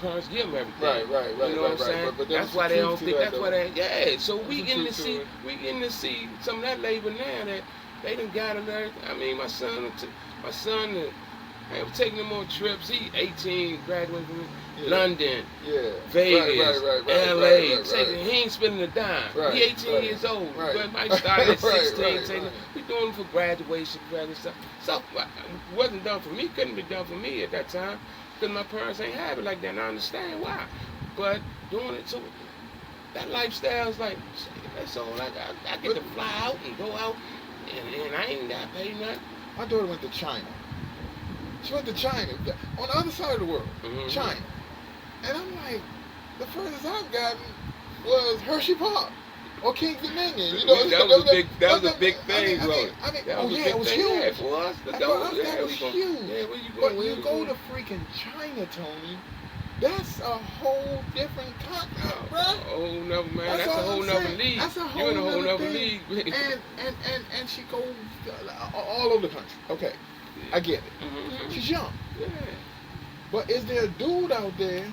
parents give them everything. Right. You know what I'm saying? But that's why they don't think. That's why they. Yeah. So we getting to see some of that labor now that they done got alert. I mean, my son, I was taking him on trips. He 18, graduating from London, Vegas, LA. He ain't spending a dime. He 18 years old. But I started at 16. We doing it for graduation, stuff. Stuff wasn't done for me. Couldn't be done for me at that time because my parents ain't have it like that. And I understand why. But doing it, so that lifestyle is like, that's all I got. I get to fly out and go out, and I ain't got to pay nothing. My daughter went to China. She went to China, on the other side of the world, China. And I'm like, the furthest I've gotten was Hershey Park or King's Dominion. You know, that was a big thing, bro. It was huge for us. That was huge. Yeah, where you but going? you go to freaking China, Tony. That's a whole different continent, bro. Oh no, man, that's a whole nother league. That's a whole You're in a whole nother league. And she goes all over the country. Okay. I get it. Mm-hmm. She's young. Yeah. But is there a dude out there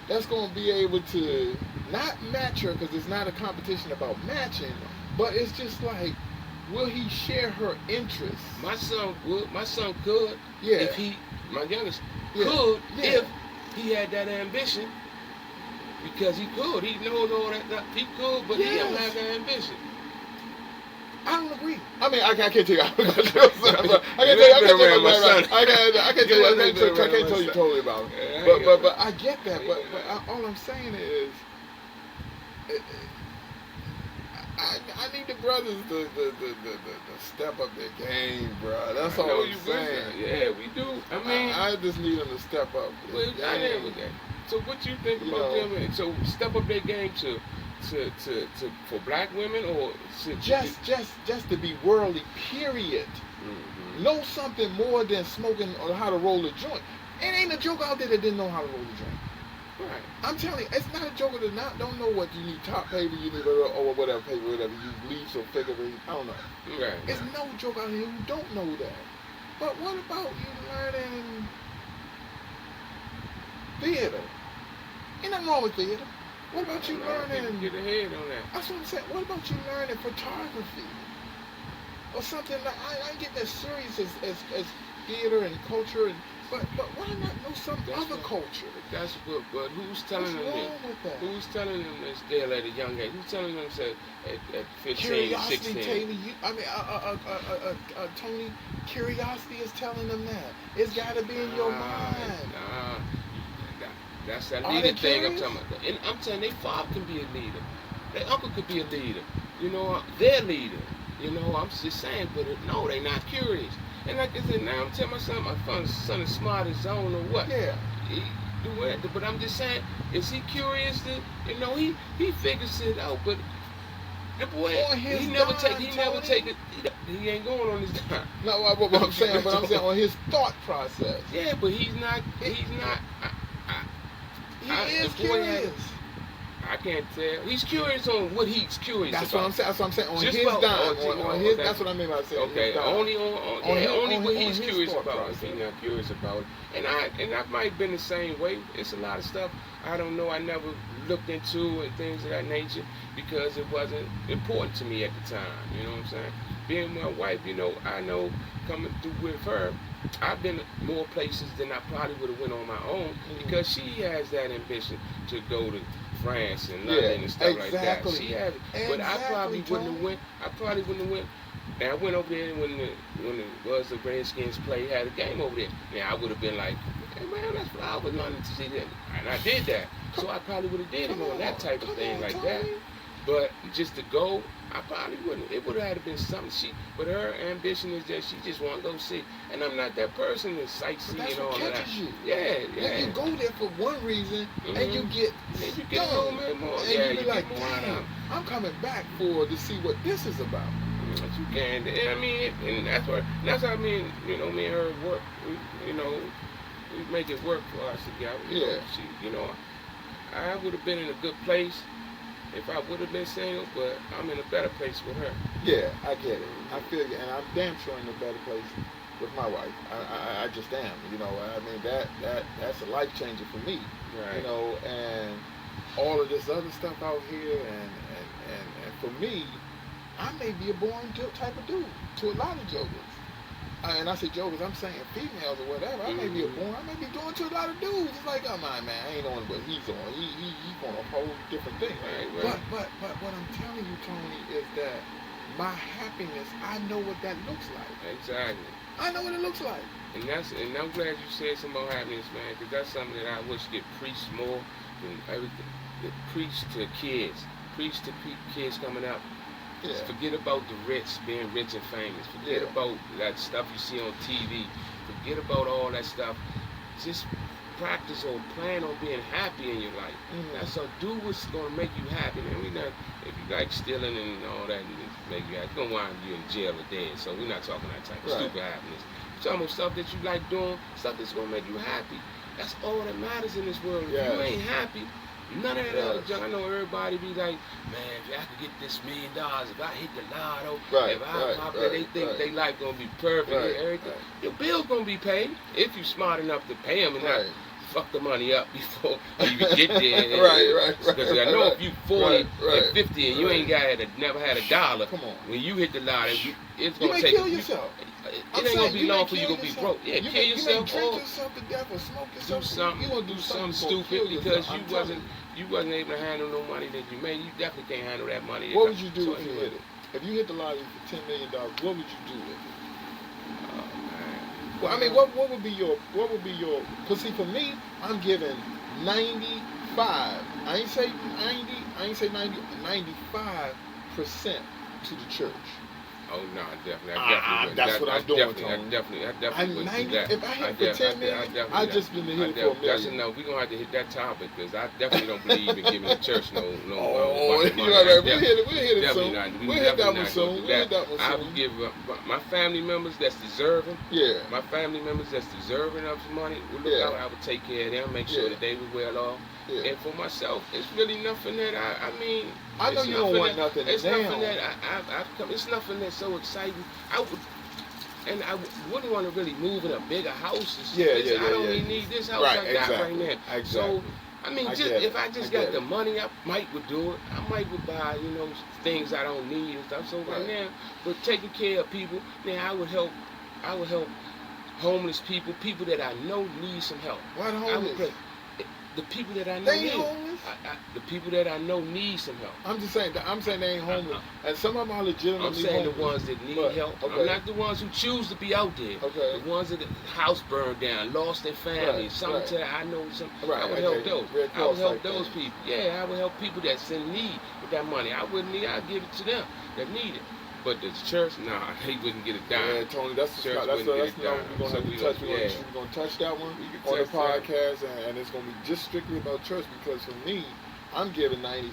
that's going to be able to not match her, because it's not a competition about matching, but it's just like, will he share her interests? My son would. My son could. Yeah. If my youngest could, if he had that ambition, because he could. He knows all that. He could, but he don't have that ambition. I don't agree. I mean, I can't tell you. I can't tell you totally about it. But I get that. But all I'm saying is, I need the brothers to step up their game, bro. That's all I'm saying. Yeah, we do. I mean, I just need them to step up. So what you think about them? So step up their game to for black women, or just to be worldly, period. Mm-hmm. Know something more than smoking or how to roll a joint. It ain't a joke out there that didn't know how to roll a joint. Right. I'm telling you, it's not a joker that don't know what you need, top paper you need, or whatever paper, whatever you lease or figure. I don't know. Right. It's no joke out here who don't know that. But what about you learning theater? Ain't nothing wrong with theater. What about you learning? Get ahead on that. That's what I'm saying. What about you learning photography? Or something like, I get that serious as theater and culture, but why not know some other culture? That's what, but who's telling them this? Who's telling them this deal at a young age? Who's telling them this at 15, Curiosity, 16? Taylor, Tony, curiosity is telling them that. It's got to be in your mind. That's that leader thing I'm talking about. And I'm telling you, their father can be a leader. Their uncle could be a leader. You know, their leader. You know, I'm just saying, but no, they not curious. And like I said, now I'm telling my son is smart as zone or what. Yeah. He do it, but I'm just saying, is he curious to, you know, he figures it out, but the boy, he never take it, he ain't going on his dime. No, what I'm saying, on his thought process. Yeah, but he's not. He is curious. I can't tell. He's curious on what he's curious about. That's what I'm saying. On his dime. That's what I mean by saying. Okay. Only what he's curious about. If he's not curious about it. And I might have been the same way. It's a lot of stuff I don't know. I never looked into and things of that nature because it wasn't important to me at the time. You know what I'm saying? Being my wife, you know, I know coming through with her, I've been more places than I probably would have went on my own because she has that ambition to go to France and London and stuff like that. She has it. But I probably wouldn't have went And I went over there when it was the Redskins play, had a game over there. Now I would have been like, hey man, that's flowers, nothing to see that. And I did that. So I probably would have did it on that type of thing like that. But just to go, I probably wouldn't. It would have had to been something. But her ambition is that she just want to go see. And I'm not that person to sightsee and all that. You. Yeah. You go there for one reason, and you get a little bit more. And you be like, damn, I'm coming back to see what this is about. But you can. I mean, and that's what I mean. You know, me and her work. We make it work for us together. You know, I would have been in a good place if I would have been single, but I'm in a better place with her. Yeah, I get it. I feel you, and I'm damn sure in a better place with my wife. I just am. You know, I mean that's a life changer for me. Right. You know, and all of this other stuff out here, and for me, I may be a boring type of dude to a lot of jokers. And I say jokers, I'm saying females or whatever. I may be a boring. I may be doing to a lot of dudes. It's like, oh my man, I ain't on what he's on. He's on a whole different thing. Right. But what I'm telling you, Tony, is that my happiness, I know what that looks like. Exactly. I know what it looks like. And I'm glad you said something about happiness, man, because that's something that I wish get preached more than everything. Preach to kids. Preach to kids coming up. Yeah. Forget about the rich being rich and famous. Forget about that stuff you see on TV. Forget about all that stuff. Just practice or plan on being happy in your life. That's so do what's gonna make you happy. And we not if you like stealing and all that and make you happy, it's gonna wind you in jail or dead. So we're not talking that type of stupid happiness. We're talking about stuff that you like doing, stuff that's gonna make you happy. That's all that matters in this world. If you ain't happy, none of that other junk. I know everybody be like, man, if I could get this $1 million, if I hit the lotto, if I pop that, they think their life gonna be perfect. Everything. Your bill's gonna be paid if you smart enough to pay them and not fuck the money up before you get there. Because I know if you 40 and 50 and you ain't never had a dollar, come on. when you hit the lotto, it's gonna you may take kill yourself. It ain't gonna be long for you gonna be broke. Yeah, kill yourself or drink yourself to death or smoke yourself. You gonna do something stupid because you wasn't able to handle no money that you made. You definitely can't handle that money. What would you do if you hit it? If you hit the lottery for $10 million, what would you do with it? Well, I mean, what would be your? Because see, for me, I'm giving 95. I ain't say 90. I ain't say 90. 95% to the church. Oh no, definitely. That's what I'm doing, Tony. I definitely wouldn't do that. If I hit for 10 million, I just been to hit for $1 million. That's enough. We're gonna have to hit that topic because I definitely don't believe in giving the church no. Oh, you right. We'll hit it soon. We'll hit that one soon. I would give my family members that's deserving. Yeah. My family members that's deserving of some money. I would take care of them, make sure that they were well off. Yeah. And for myself, it's really nothing that I mean. I know you don't want nothing. It's nothing that it's nothing that's so exciting. I wouldn't want to really move in a bigger house. I don't really need this house I got right now. Exactly. So I mean, if I just got the money, I might would do it. I might would buy things I don't need and stuff. So right now, but taking care of people, man, I would help homeless people that I know need some help. Why the homeless? The people that I know they ain't homeless. The people that I know need some help. I'm just saying. I'm saying they ain't homeless, and some of them are legitimately I'm saying homeless. The ones that need help. Okay. I'm not the ones who choose to be out there. Okay. The ones that the house burned down, lost their family. I know some. I would help those. I would help those people. Yeah, I would help people that's in need with that money. I wouldn't need. I'd give it to them that need it. But the church, nah, he wouldn't get it done. Yeah, Tony, that's not we're gonna touch that one on the podcast, and it's gonna be just strictly about church because for me, I'm giving 95%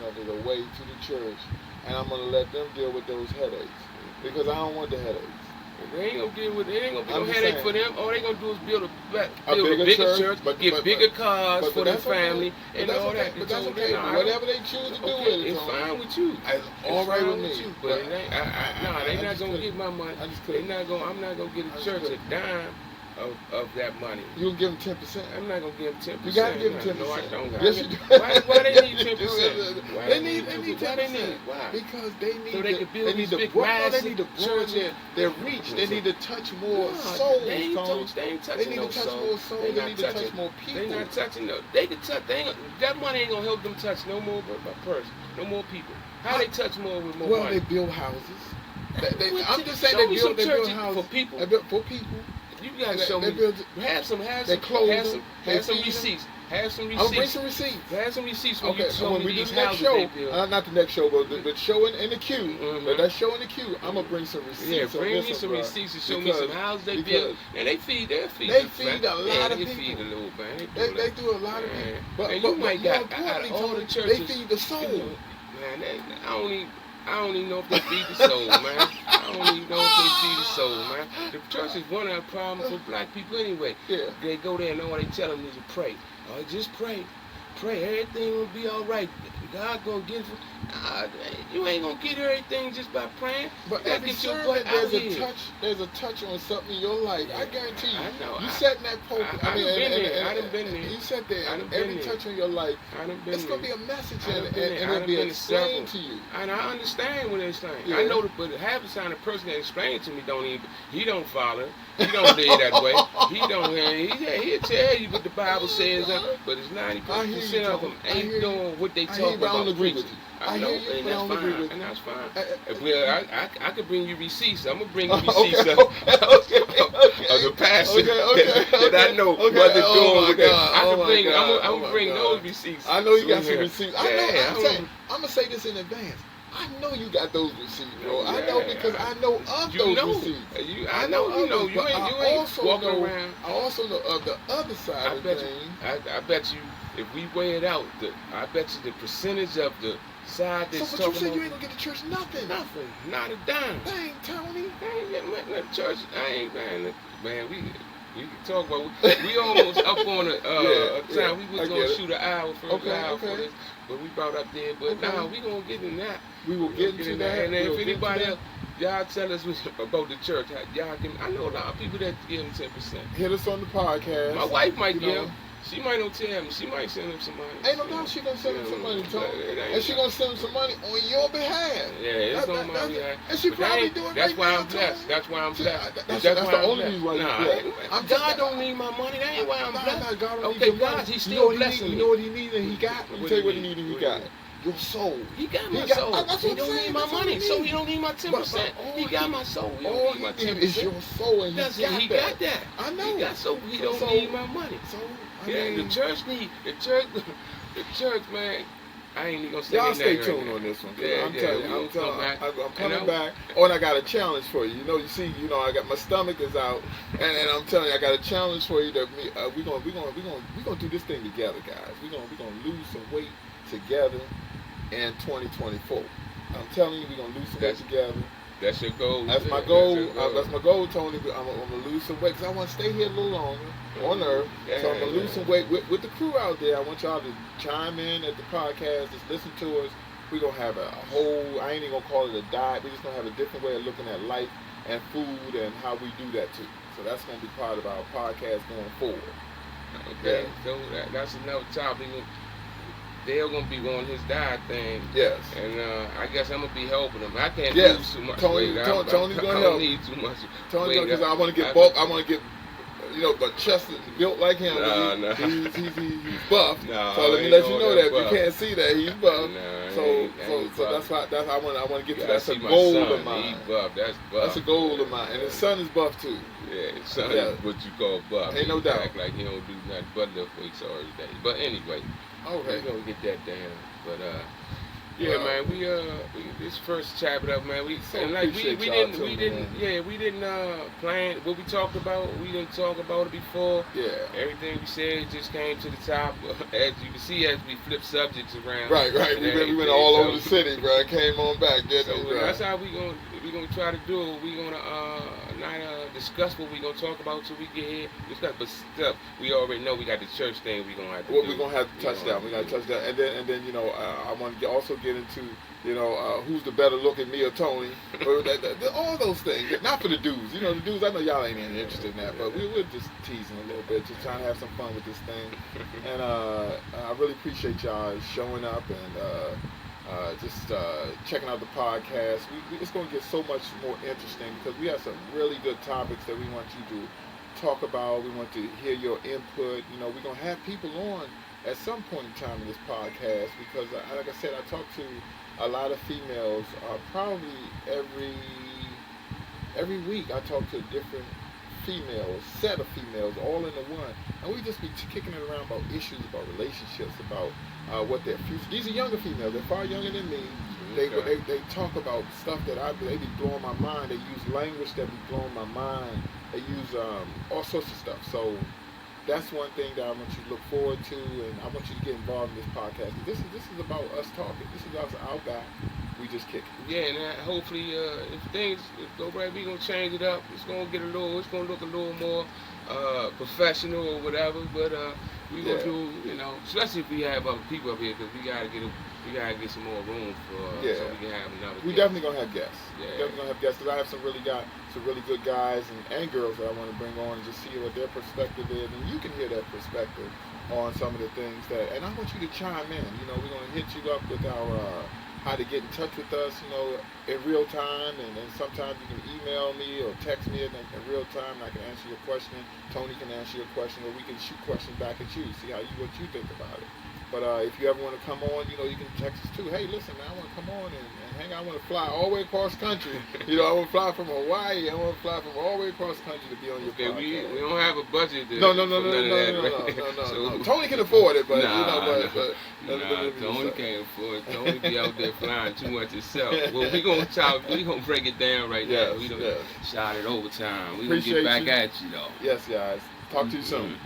of it away to the church, and I'm gonna let them deal with those headaches because I don't want the headaches. They ain't gonna deal with it. It ain't gonna be no headache for them. All they gonna do is build a bigger church, get bigger cars for their family, and all that. But that's okay. Whatever they choose to do with it, it's fine with you. It's all right with me. But they're not gonna get my money. I'm not gonna get a church a dime of that money. You'll give them 10%. I'm not gonna give them 10%. You gotta give them 10%. No, I don't. Yes, you do. Why they need 10%? They need 10%. Why? Because they need. So they can build these big they need to broaden their reach. They need to touch more souls. They ain't touching no souls. They need to touch more people. They not touching no. They can touch. That money ain't gonna help them touch no more but my purse. No more people. How they touch more with more money? Well, they build houses. I'm just saying they build for houses people. For people. You gotta show me. Have some receipts. Have some receipts. I'm gonna bring some receipts. Have some receipts when you show when me we do these the next houses show, they build. not the next show, but show in the queue. But that show in the queue, I'm gonna bring some receipts. Yeah, bring me some receipts and show me some houses they build. And they feed a lot of people. They feed a little man. They do a lot of people. But you might got out of all the churches. They feed the soul. Man, I don't even know if they feed the soul, man. I don't even know if they feed the soul, man. The church is one of the problems for black people anyway. Yeah. They go there and all they tell them is to pray. Oh, just pray. Pray. Everything will be all right. God gonna get it. You ain't gonna get everything just by praying. But every sermon, there's a touch on something in your life. I guarantee you. I know. You sat in that pulpit. I done been there. You sat there. Every touch on your life. It's gonna be a message and it'll be explained to you. And I understand what they're saying. Yeah. I know, but half the time the person that explained it to me don't follow. He don't live that way. He'll tell you what the Bible says, but it's 90% of them ain't doing what they talk about preaching. I know, and that's fine. Well, I could bring you receipts. I'm gonna bring you receipts of the pastor that I know what they're doing with that. I'm gonna bring those receipts. I know you got some receipts. I'm gonna say this in advance. I know you got those receipts, bro. I know because I know of those receipts. I know you know. You ain't walking around. I also know of the other side of things. I bet you, if we weigh it out, I bet you the percentage of the side that's talking about. So, but you said you ain't gonna get to church nothing. Nothing. Not a dime. Dang, Tony. I ain't getting nothing at church. I ain't, man, we can talk about we almost up on a time. We was gonna shoot an hour for this, but we brought up there. But now we gonna get in that. We will get into that. And if anybody else, y'all tell us about the church. Y'all can. I know a lot of people that give them 10%. Hit us on the podcast. My wife might give them. She might not tell me. She might send him some money. Ain't no doubt she gonna send him some money, Tony. And she gonna send him some money on your behalf. Yeah, it's on my behalf. And she probably doing it. That's why I'm blessed. That's why I'm blessed. That's the only reason why you're blessed. God don't need my money. That ain't why I'm blessed. God don't need your money. He's still blessing me. You know what he needs and he got? Let me tell you what he needs and he got. Your soul. He got my soul. He don't need my money, so he don't need my 10%. He got my soul. He don't need my 10%. It's your soul, and he got that. I know. He got so he don't need my money. So the church, man. I ain't even gonna say y'all stay right tuned now. on this one. I'm coming back. Oh, and I got a challenge for you. You know, I got my stomach is out, and I'm telling you, I got a challenge for you. That we gonna do this thing together, guys. We gonna lose some weight together in 2024. I'm telling you, we're gonna lose some weight together. That's your goal. That's my goal. That's my goal, Tony. I'm gonna lose some weight because I want to stay here a little longer on Earth. So I'm gonna lose some weight with the crew out there. I want y'all to chime in at the podcast, just listen to us. We're gonna have a whole. I ain't even gonna call it a diet. We're just gonna have a different way of looking at life and food and how we do that too. So that's gonna be part of our podcast going forward. Okay, so that's another topic. They're gonna be on his diet thing. Yes. And I guess I'm gonna be helping him. I can't lose too much weight. Tony's gonna help. I don't need too much Tony, because I want to get bulk. I want to get, but chest is built like him. He's buff. So let me let you know that if you can't see that he's buff. So that's why I want to get to that. That's a goal of mine. He's buff. That's buff. That's a goal of mine. And his son is buff too. Yeah, his son is what you call buff. Ain't no doubt. Act like he don't do nothing but lift weights all day. But anyway. Okay. We're gonna get that down. But man, we this first chap it up, man. We didn't plan what we talked about. We didn't talk about it before. Yeah. Everything we said just came to the top. As you can see, as we flip subjects around. Right. We went all over the city, bro. Came on back, didn't we, bro? That's how we gonna try to do it. We gonna not discuss what we gonna talk about till we get here. But stuff we already know. We got the church thing. We gonna have to. We're gonna have to touch that. We gotta touch that, and then I want to also get into who's the better looking, me or Tony, all those things. Not for the dudes. The dudes. I know y'all ain't even interested in that, but we're just teasing a little bit, just trying to have some fun with this thing. And I really appreciate y'all showing up and just checking out the podcast. It's going to get so much more interesting because we have some really good topics that we want you to talk about. We want to hear your input. We're going to have people on at some point in time in this podcast because, like I said, I talk to a lot of females probably every every week I talk to a different females, set of females, all into one, and we just be kicking it around about issues, about relationships, about what their future. These are younger females; they're far younger than me. They talk about stuff that they be blowing my mind. They use language that be blowing my mind. They use all sorts of stuff. So that's one thing that I want you to look forward to, and I want you to get involved in this podcast. This is about us talking. This is us out back. We just kick it. Yeah, and hopefully, if things go right, we gonna change it up. It's gonna look a little more professional or whatever. But we gonna do, especially if we have other people up here, because we gotta get some more room for so we can have another. We definitely gonna have guests. Yeah. Definitely gonna have guests, because I have some really good guys and girls that I want to bring on and just see what their perspective is, and you can hear that perspective on some of the things that. And I want you to chime in. We're gonna hit you up with our. How to get in touch with us, in real time, and then sometimes you can email me or text me in real time, and I can answer your question. Tony can answer your question, or we can shoot questions back at you, see what you think about it. But if you ever want to come on, you can text us too. Hey, listen, man, I want to come on and hang out. I want to fly all the way across country. I want to fly from Hawaii. I want to fly from all the way across country to be on your podcast. We don't have a budget. No. Tony can afford it, but Tony can't afford it. Tony be out there flying too much himself. Well, we gonna break it down right now. We don't shot it overtime. We gonna get back at you though. Yes, guys. Talk to you soon.